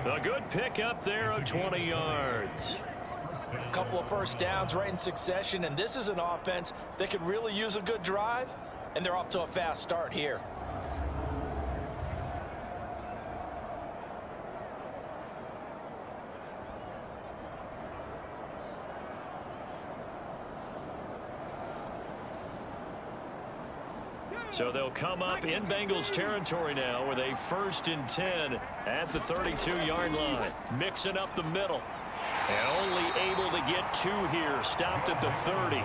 A good pickup there of 20 yards. A couple of first downs right in succession, and this is an offense that could really use a good drive, and they're off to a fast start here. So they'll come up in Bengals territory now with a 1st and 10 at the 32-yard line. Mixing up the middle. And only able to get 2 here. Stopped at the 30.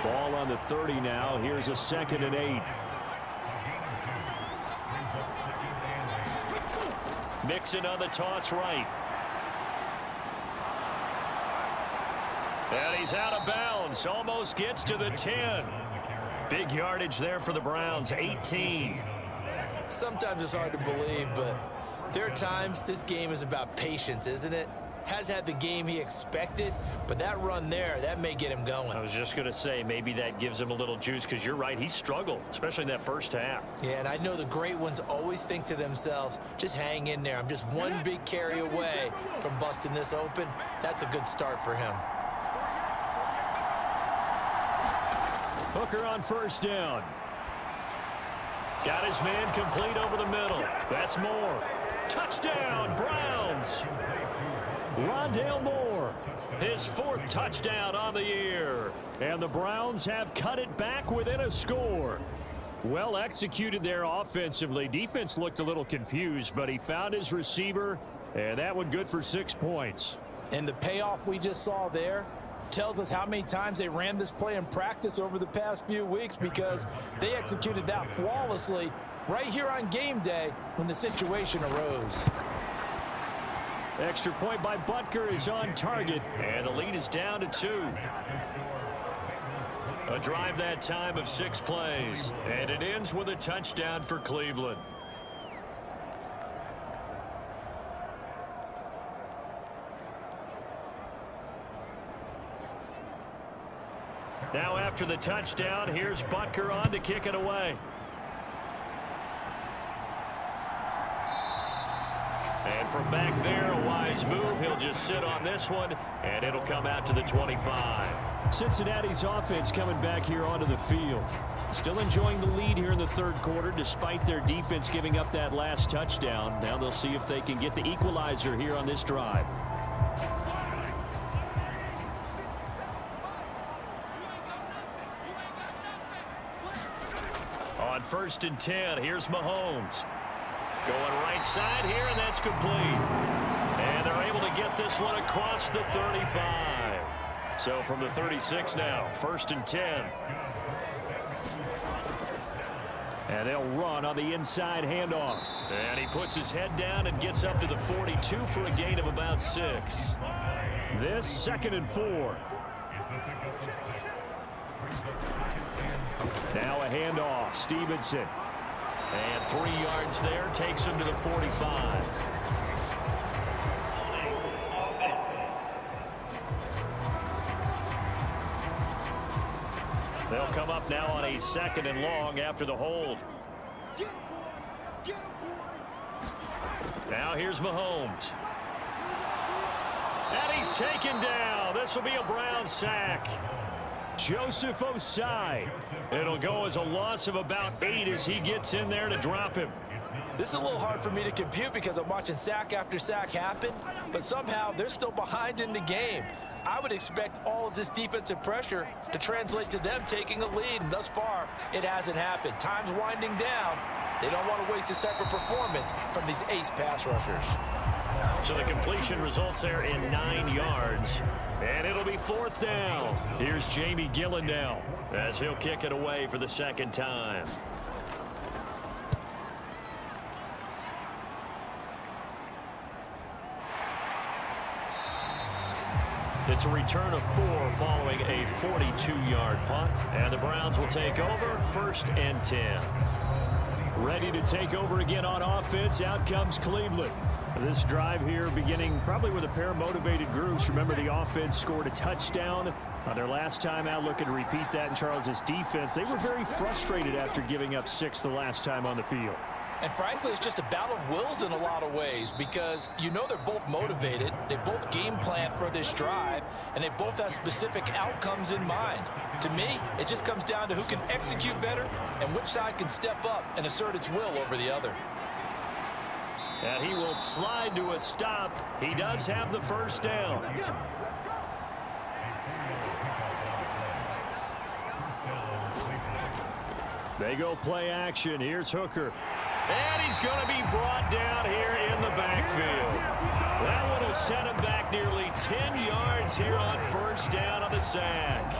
Ball on the 30 now. Here's a 2nd and 8. Mixon on the toss right. And he's out of bounds. Almost gets to the 10. Big yardage there for the Browns, 18. Sometimes it's hard to believe, but there are times this game is about patience, isn't it? Has had the game he expected, but that run there, that may get him going. I was just going to say, maybe that gives him a little juice, because you're right, he struggled, especially in that first half. Yeah, and I know the great ones always think to themselves, just hang in there. I'm just one big carry away from busting this open. That's a good start for him. Hooker on first down. Got his man complete over the middle. That's Moore. Touchdown, Browns. Rondale Moore. His 4th touchdown on the year. And the Browns have cut it back within a score. Well executed there offensively. Defense looked a little confused, but he found his receiver, and that one good for 6 points. And the payoff we just saw there tells us how many times they ran this play in practice over the past few weeks, because they executed that flawlessly right here on game day when the situation arose. Extra point by Butker is on target. And the lead is down to 2. A drive that time of 6 plays. And it ends with a touchdown for Cleveland. Now after the touchdown, here's Butker on to kick it away. And from back there, a wise move. He'll just sit on this one, and it'll come out to the 25. Cincinnati's offense coming back here onto the field. Still enjoying the lead here in the third quarter, despite their defense giving up that last touchdown. Now they'll see if they can get the equalizer here on this drive. On 1st and 10, here's Mahomes. Going right side here, and that's complete. And they're able to get this one across the 35. So from the 36 now, 1st and 10. And they'll run on the inside handoff. And he puts his head down and gets up to the 42 for a gain of about 6. This 2nd and 4. Now a handoff. Stevenson. And 3 yards there takes him to the 45. They'll come up now on a 2nd and long after the hold. Now here's Mahomes. And he's taken down. This will be a Brown sack. Joseph Osai. It'll go as a loss of about 8 as he gets in there to drop him. This is a little hard for me to compute because I'm watching sack after sack happen, but somehow they're still behind in the game. I would expect all of this defensive pressure to translate to them taking a lead, and thus far, it hasn't happened. Time's winding down. They don't want to waste this type of performance from these ace pass rushers. So the completion results there in 9 yards. And it'll be 4th down. Here's Jamie Gillen now as he'll kick it away for the 2nd time. It's a return of 4 following a 42-yard punt. And the Browns will take over 1st and 10. Ready to take over again on offense. Out comes Cleveland. This drive here beginning probably with a pair of motivated groups. Remember, the offense scored a touchdown on their last time out. Looking to repeat that in Charles's defense. They were very frustrated after giving up 6 the last time on the field. And frankly, it's just a battle of wills in a lot of ways, because you know they're both motivated, they both game plan for this drive, and they both have specific outcomes in mind. To me, it just comes down to who can execute better and which side can step up and assert its will over the other. And he will slide to a stop. He does have the 1st down. They go play action. Here's Hooker. And he's going to be brought down here in the backfield. That one will set him back nearly 10 yards here on 1st down on the sack.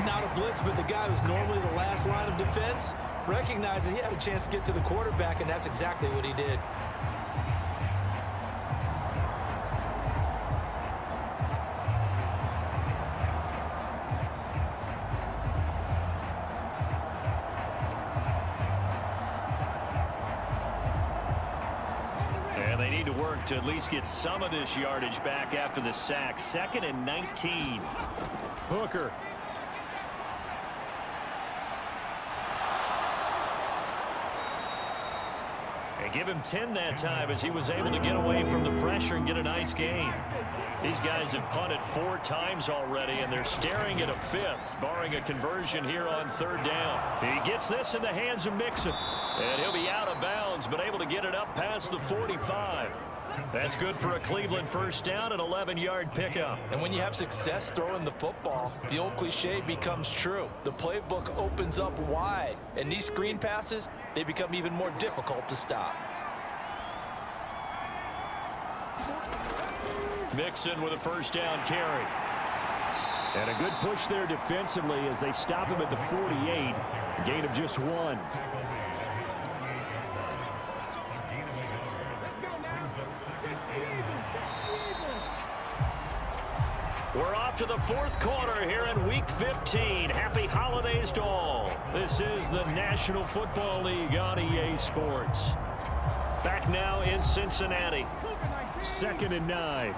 Not a blitz, but the guy who's normally the last line of defense recognizes he had a chance to get to the quarterback, and that's exactly what he did. work to at least get some of this yardage back after the sack. 2nd and 19. Hooker. And give him 10 that time as he was able to get away from the pressure and get a nice gain. These guys have punted 4 times already, and they're staring at a 5th, barring a conversion here on 3rd down. He gets this in the hands of Mixon, and he'll be out of bounds, but able to get it up past the 45. That's good for a Cleveland first down, an 11-yard pickup. And when you have success throwing the football, the old cliche becomes true. The playbook opens up wide, and these screen passes, they become even more difficult to stop. Mixon with a first down carry. And a good push there defensively as they stop him at the 48. Gain of just 1. We're off to the 4th quarter here in Week 15. Happy holidays to all. This is the National Football League on EA Sports. Back now in Cincinnati. 2nd and 9.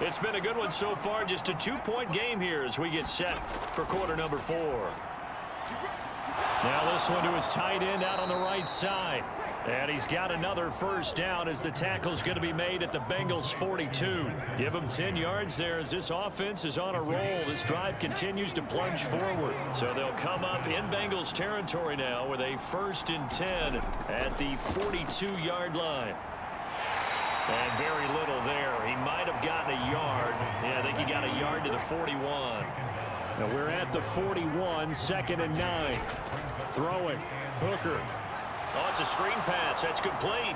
It's been a good one so far. Just a 2-point game here as we get set for quarter number 4. Now this one to his tight end out on the right side. And he's got another first down as the tackle's going to be made at the Bengals 42. Give him 10 yards there as this offense is on a roll. This drive continues to plunge forward. So they'll come up in Bengals territory now with a 1st and 10 at the 42-yard line. And very little there. He might have gotten a yard. Yeah, I think he got a yard to the 41. Now we're at the 41, 2nd and 9. Throwing. Hooker. Oh, it's a screen pass. That's complete.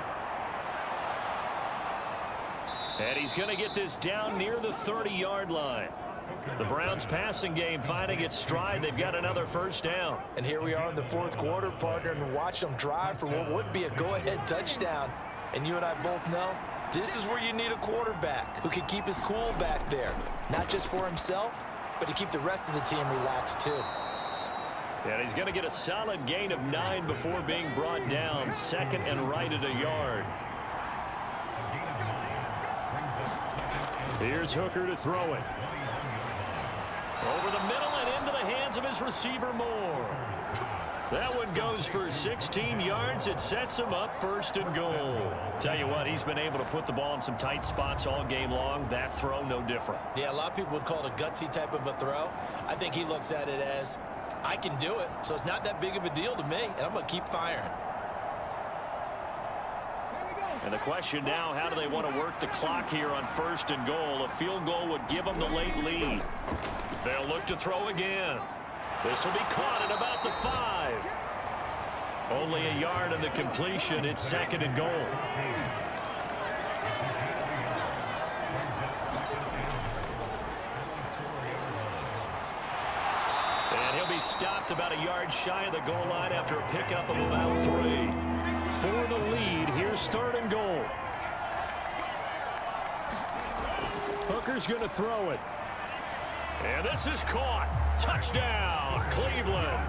And he's going to get this down near the 30-yard line. The Browns passing game finding its stride. They've got another first down. And here we are in the 4th quarter, partner, and watch them drive for what would be a go-ahead touchdown. And you and I both know this is where you need a quarterback who can keep his cool back there. Not just for himself, but to keep the rest of the team relaxed too. And he's going to get a solid gain of 9 before being brought down. 2nd and right at a yard. Here's Hooker to throw it. Over the middle and into the hands of his receiver Moore. That one goes for 16 yards. It sets him up 1st and goal. Tell you what, he's been able to put the ball in some tight spots all game long. That throw, no different. Yeah, a lot of people would call it a gutsy type of a throw. I think he looks at it as, I can do it, so it's not that big of a deal to me, and I'm going to keep firing. And the question now, how do they want to work the clock here on 1st and goal? A field goal would give them the late lead. They'll look to throw again. This will be caught at about the 5. Only a yard in the completion. It's 2nd and goal. And he'll be stopped about a yard shy of the goal line after a pickup of about 3. For the lead, here's 3rd and goal. Hooker's going to throw it. And this is caught. Touchdown, Cleveland.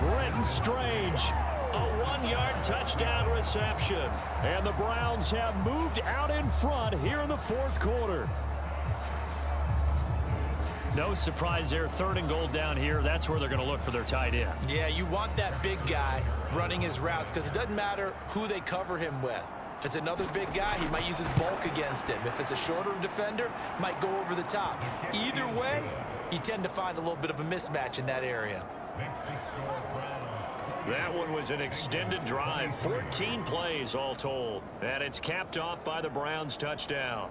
Brenton Strange. A 1-yard touchdown reception. And the Browns have moved out in front here in the 4th quarter. No surprise there. 3rd and goal down here. That's where they're going to look for their tight end. Yeah, you want that big guy running his routes because it doesn't matter who they cover him with. If it's another big guy, he might use his bulk against him. If it's a shorter defender, might go over the top. Either way, you tend to find a little bit of a mismatch in that area. That one was an extended drive. 14 plays all told. And it's capped off by the Browns touchdown.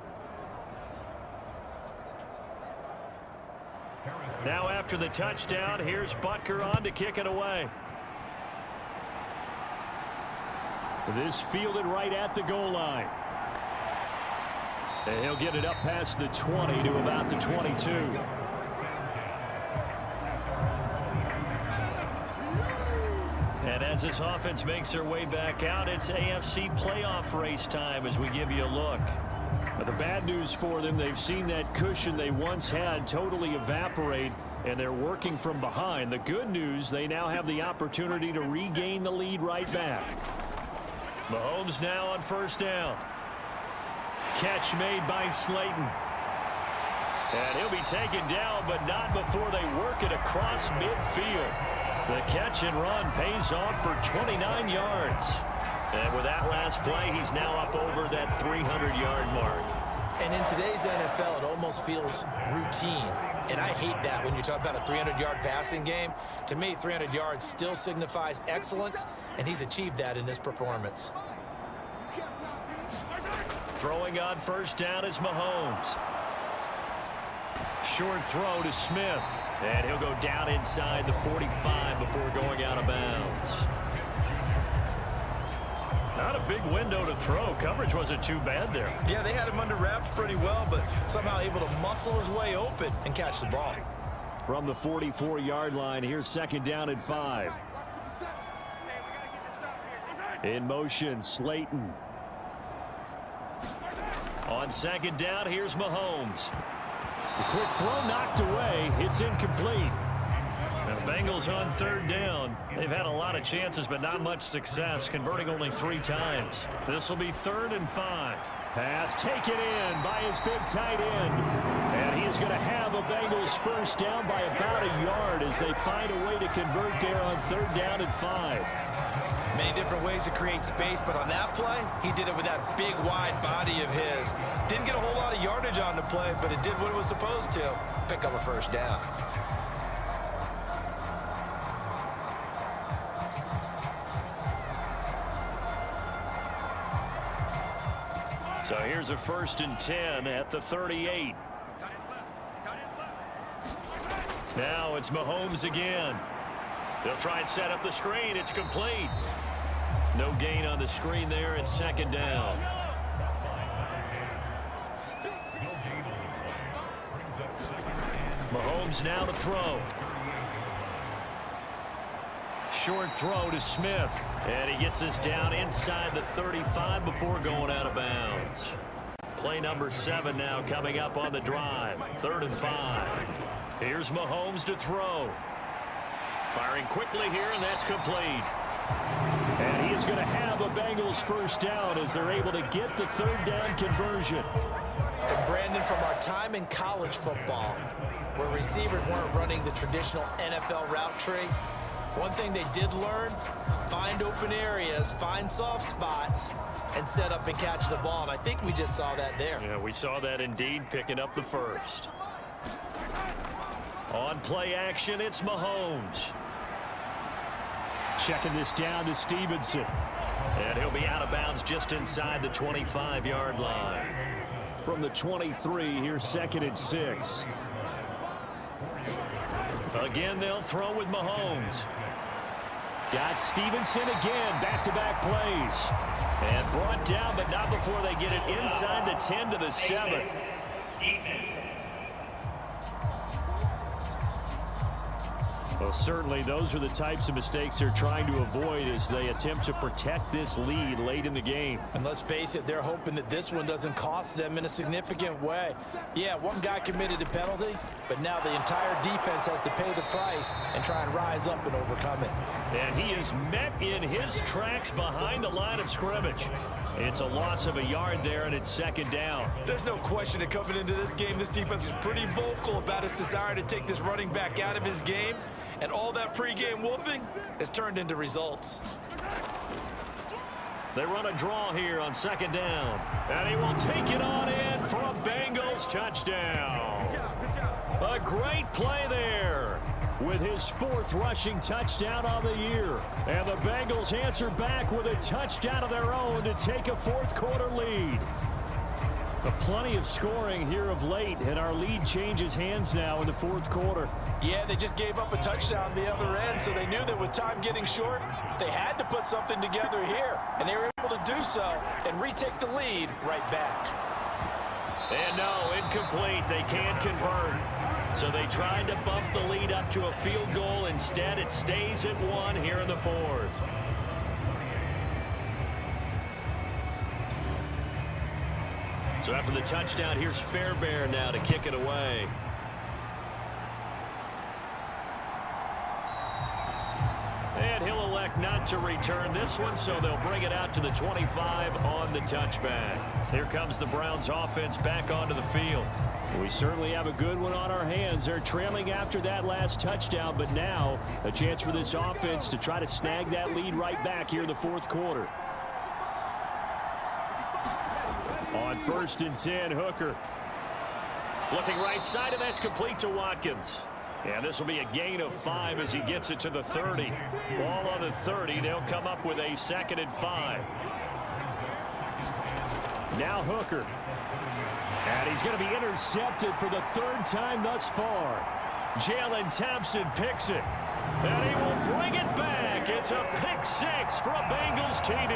Now after the touchdown, here's Butker on to kick it away. This fielded right at the goal line. And he'll get it up past the 20 to about the 22. And as this offense makes their way back out, it's AFC playoff race time as we give you a look. But the bad news for them, they've seen that cushion they once had totally evaporate, and they're working from behind. The good news, they now have the opportunity to regain the lead right back. Mahomes now on 1st down. Catch made by Slayton. And he'll be taken down, but not before they work it across midfield. The catch and run pays off for 29 yards. And with that last play, he's now up over that 300-yard mark. And in today's NFL, it almost feels routine. And I hate that when you talk about a 300-yard passing game. To me, 300 yards still signifies excellence, and he's achieved that in this performance. Throwing on first down is Mahomes. Short throw to Smith. And he'll go down inside the 45 before going out of bounds. Not a big window to throw. Coverage wasn't too bad there. Yeah, they had him under wraps pretty well, but somehow able to muscle his way open and catch the ball. From the 44-yard line, here's second down and 5. In motion, Slayton. On second down, here's Mahomes. The quick throw knocked away. It's incomplete. And the Bengals on third down. They've had a lot of chances, but not much success, converting only 3 times. This will be 3rd and 5. Pass taken in by his big tight end. And he is going to have a Bengals first down by about a yard as they find a way to convert there on 3rd down and 5. Many different ways to create space, but on that play, he did it with that big, wide body of his. Didn't get a whole lot of yardage on the play, but it did what it was supposed to. Pick up a first down. So here's a 1st and 10 at the 38. Now it's Mahomes again. They'll try and set up the screen. It's complete. No gain on the screen there. It's 2nd down. Mahomes now to throw. Short throw to Smith. And he gets us down inside the 35 before going out of bounds. Play number 7 now coming up on the drive. 3rd and 5. Here's Mahomes to throw. Firing quickly here, and that's complete. And he is going to have a Bengals first down as they're able to get the 3rd down conversion. And Brandon, from our time in college football, where receivers weren't running the traditional NFL route tree, one thing they did learn, find open areas, find soft spots, and set up and catch the ball. And I think we just saw that there. Yeah, we saw that indeed, picking up the first. On play action, it's Mahomes. Checking this down to Stevenson. And he'll be out of bounds just inside the 25-yard line. From the 23, here's 2nd and 6. Again, they'll throw with Mahomes. Got Stevenson again, back-to-back plays. And brought down, but not before they get it inside the 10 to the 7. Well, certainly those are the types of mistakes they're trying to avoid as they attempt to protect this lead late in the game. And let's face it, they're hoping that this one doesn't cost them in a significant way. Yeah, one guy committed a penalty, but now the entire defense has to pay the price and try and rise up and overcome it. And he is met in his tracks behind the line of scrimmage. It's a loss of a yard there, and it's 2nd down. There's no question that coming into this game, this defense is pretty vocal about its desire to take this running back out of his game. And all that pregame wolfing has turned into results. They run a draw here on 2nd down. And he will take it on in for a Bengals touchdown. A great play there with his 4th rushing touchdown on the year. And the Bengals answer back with a touchdown of their own to take a 4th quarter lead. But plenty of scoring here of late, and our lead changes hands now in the 4th quarter. Yeah, they just gave up a touchdown the other end, so they knew that with time getting short, they had to put something together here. And they were able to do so and retake the lead right back. And no, incomplete. They can't convert. So they tried to bump the lead up to a field goal. Instead, it stays at 1 here in the 4th. So after the touchdown, here's Fairbairn now to kick it away. And he'll elect not to return this one, so they'll bring it out to the 25 on the touchback. Here comes the Browns offense back onto the field. We certainly have a good one on our hands. They're trailing after that last touchdown, but now a chance for this offense to try to snag that lead right back here in the fourth quarter. On 1st and 10, Hooker. Looking right side, and that's complete to Watkins. And this will be a gain of 5 as he gets it to the 30. Ball on the 30. They'll come up with a 2nd and 5. Now Hooker. And he's going to be intercepted for the 3rd time thus far. Jalen Thompson picks it. And he will bring it back. It's a pick 6 for a Bengals TD.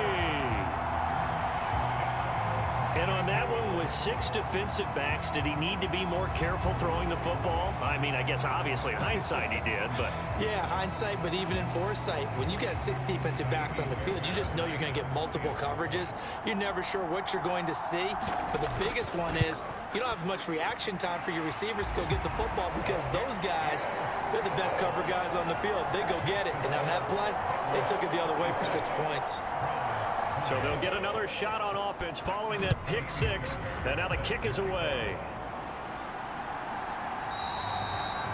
And on that one, with 6 defensive backs, did he need to be more careful throwing the football? I mean, I guess obviously in hindsight he did, but... Yeah, hindsight, but even in foresight, when you got 6 defensive backs on the field, you just know you're going to get multiple coverages. You're never sure what you're going to see. But the biggest one is you don't have much reaction time for your receivers to go get the football because those guys, they're the best cover guys on the field. They go get it. And on that play, they took it the other way for 6 points. So they'll get another shot on offense following that pick 6. And now the kick is away.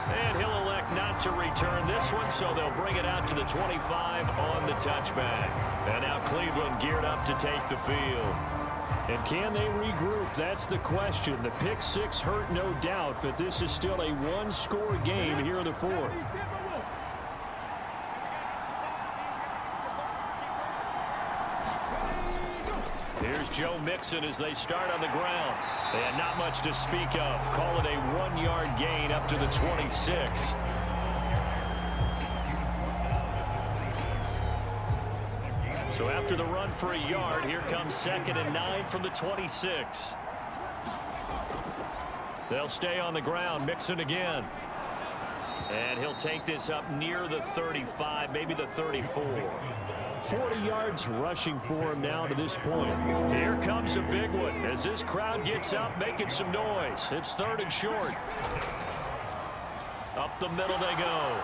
And he'll elect not to return this one, so they'll bring it out to the 25 on the touchback. And now Cleveland geared up to take the field. And can they regroup? That's the question. The pick 6 hurt, no doubt, but this is still a 1-score game here in the 4th. Here's Joe Mixon as they start on the ground. And not much to speak of. Call it a 1-yard gain up to the 26. So after the run for a yard, here comes 2nd and 9 from the 26. They'll stay on the ground. Mixon again. And he'll take this up near the 35, maybe the 34. 40 yards rushing for him now to this point. Here comes a big one as this crowd gets up making some noise. It's 3rd and short. Up the middle they go.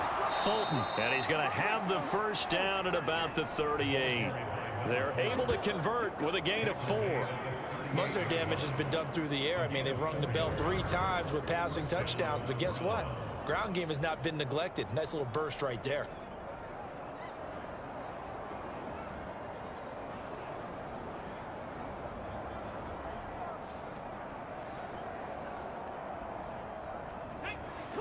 Fulton. And he's going to have the first down at about the 38. They're able to convert with a gain of 4. Most of their damage has been done through the air. I mean, they've rung the bell 3 times with passing touchdowns, but guess what? Ground game has not been neglected. Nice little burst right there.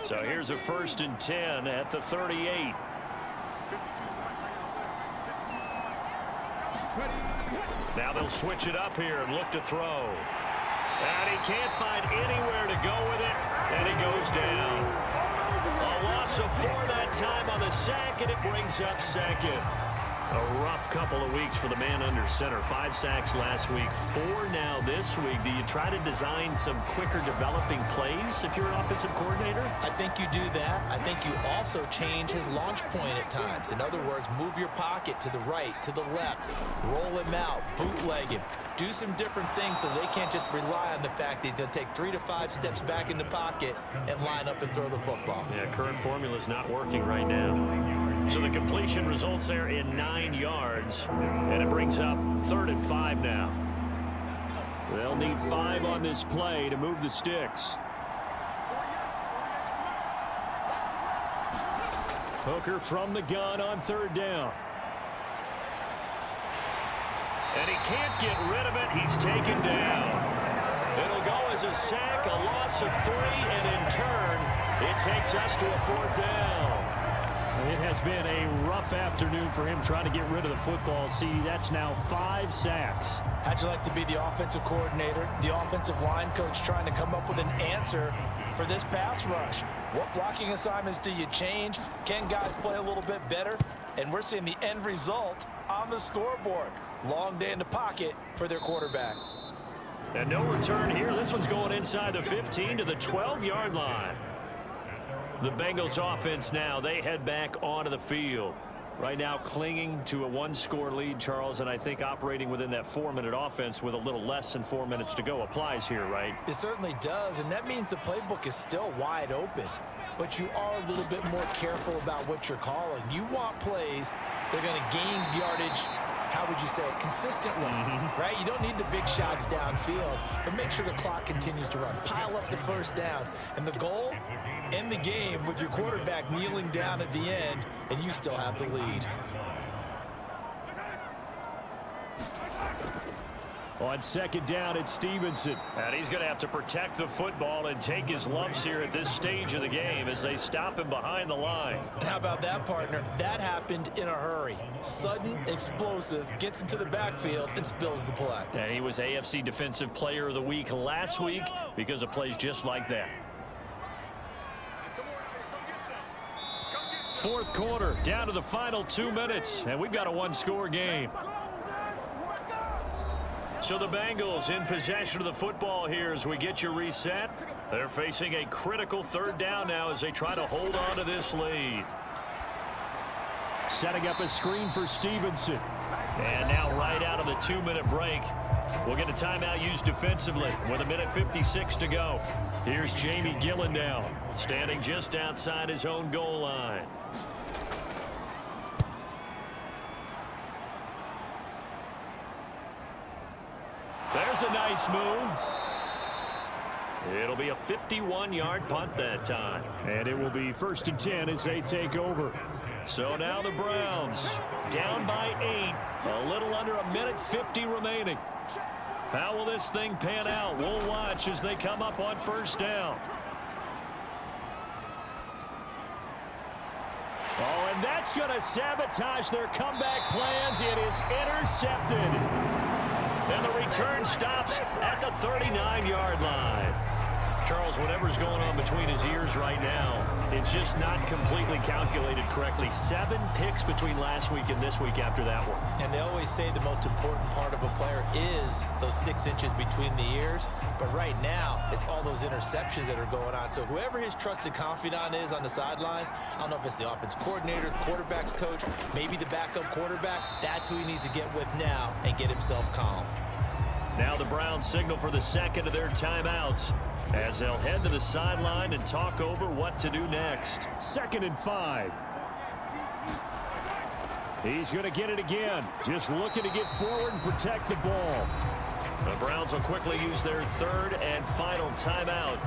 So here's a 1st and 10 at the 38. Now they'll switch it up here and look to throw. And he can't find anywhere to go with it, and he goes down. A loss of 4 that time on the sack, and it brings up 2nd. A rough couple of weeks for the man under center. 5 sacks last week, 4 now this week. Do you try to design some quicker developing plays if you're an offensive coordinator? I think you do that. I think you also change his launch point at times. In other words, move your pocket to the right, to the left, roll him out, bootleg him. Do some different things so they can't just rely on the fact that he's going to take 3 to 5 steps back in the pocket and line up and throw the football. Yeah, current formula is not working right now. So the completion results there in 9 yards, and it brings up 3rd and 5 now. They'll need 5 on this play to move the sticks. Hooker from the gun on 3rd down. And he can't get rid of it. He's taken down. It'll go as a sack, a loss of 3, and in turn, it takes us to a 4th down. It has been a rough afternoon for him trying to get rid of the football. See, that's now 5 sacks. How'd you like to be the offensive coordinator, the offensive line coach trying to come up with an answer for this pass rush? What blocking assignments do you change? Can guys play a little bit better? And we're seeing the end result on the scoreboard. Long day in the pocket for their quarterback. And no return here. This one's going inside the 15 to the 12-yard line. The Bengals offense now, they head back onto the field. Right now clinging to a 1-score lead, Charles, and I think operating within that 4-minute offense with a little less than 4 minutes to go applies here, right? It certainly does, and that means the playbook is still wide open. but you are a little bit more careful about what you're calling. You want plays that are going to gain yardage, how would you say it, consistently, right? You don't need the big shots downfield, but make sure the clock continues to run. Pile up the first downs. And the goal, end the game with your quarterback kneeling down at the end, and you still have the lead. On second down, it's Stevenson. And he's going to have to protect the football and take his lumps here at this stage of the game as they stop him behind the line. How about that, partner? That happened in a hurry. Sudden, explosive, gets into the backfield and spills the play. And he was AFC Defensive Player of the Week last week because of plays just like that. Fourth quarter, down to the final 2 minutes, and we've got a one-score game. So the Bengals in possession of the football here as we get you reset. They're facing a critical third down now as they try to hold on to this lead. Setting up a screen for Stevenson. And now right out of the 2-minute break, we'll get a timeout used defensively with 1:56 to go. Here's Jamie Gillen now, standing just outside his own goal line. There's a nice move. It'll be a 51-yard punt that time. And it will be 1st and 10 as they take over. So now the Browns down by 8. A little under 1:50 remaining. How will this thing pan out? We'll watch as they come up on first down. Oh, and that's going to sabotage their comeback plans. It is intercepted. And the return stops at the 39-yard line. Charles, whatever's going on between his ears right now, it's just not completely calculated correctly. 7 picks between last week and this week after that one. And they always say the most important part of a player is those 6 inches between the ears. But right now, it's all those interceptions that are going on. So whoever his trusted confidant is on the sidelines, I don't know if it's the offense coordinator, the quarterback's coach, maybe the backup quarterback, that's who he needs to get with now and get himself calm. Now the Browns signal for the second of their timeouts as they'll head to the sideline and talk over what to do next. 2nd and 5. He's going to get it again. Just looking to get forward and protect the ball. The Browns will quickly use their 3rd and final timeout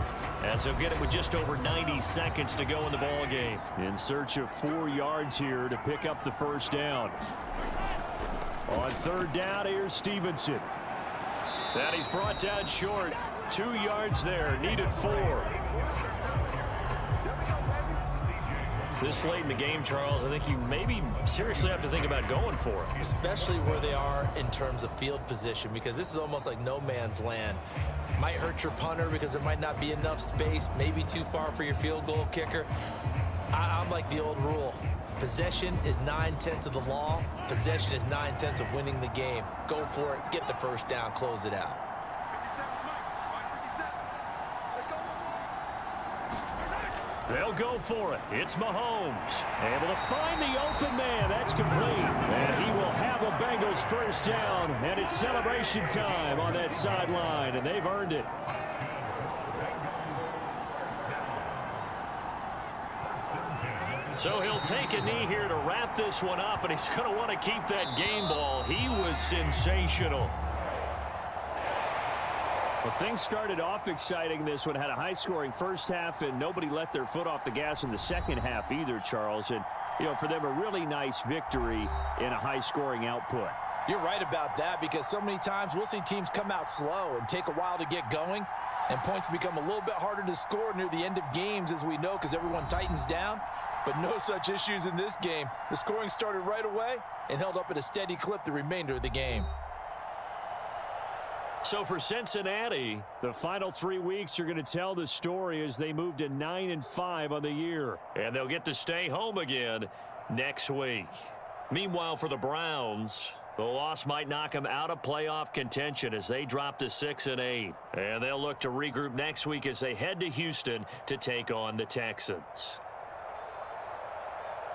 as they'll get it with just over 90 seconds to go in the ball game. In search of 4 yards here to pick up the first down. On 3rd down, here's Stevenson. And he's brought down short. 2 yards there, needed 4. This late in the game, Charles, I think you maybe seriously have to think about going for it. Especially where they are in terms of field position, because this is almost like no man's land. Might hurt your punter because there might not be enough space, maybe too far for your field goal kicker. I'm like the old rule. Possession is 9/10 of the law. Possession is 9/10 of winning the game. Go for it, get the first down, close it out. They'll go for it. It's Mahomes. Able to find the open man. That's complete. And he will have a Bengals first down. And it's celebration time on that sideline. And they've earned it. So he'll take a knee here to wrap this one up. And he's going to want to keep that game ball. He was sensational. Well, things started off exciting. This one had a high-scoring first half, and nobody let their foot off the gas in the second half either, Charles. And, you know, for them, a really nice victory in a high-scoring output. You're right about that, because so many times we'll see teams come out slow and take a while to get going, and points become a little bit harder to score near the end of games, as we know, because everyone tightens down. But no such issues in this game. The scoring started right away and held up at a steady clip the remainder of the game. So for Cincinnati, the final 3 weeks are going to tell the story as they move to 9-5 on the year. And they'll get to stay home again next week. Meanwhile, for the Browns, the loss might knock them out of playoff contention as they drop to 6-8. And they'll look to regroup next week as they head to Houston to take on the Texans.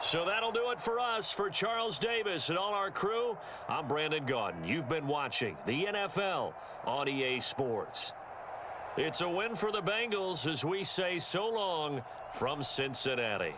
So that'll do it for us. For Charles Davis and all our crew, I'm Brandon Gaudin. You've been watching the NFL on EA Sports. It's a win for the Bengals as we say so long from Cincinnati.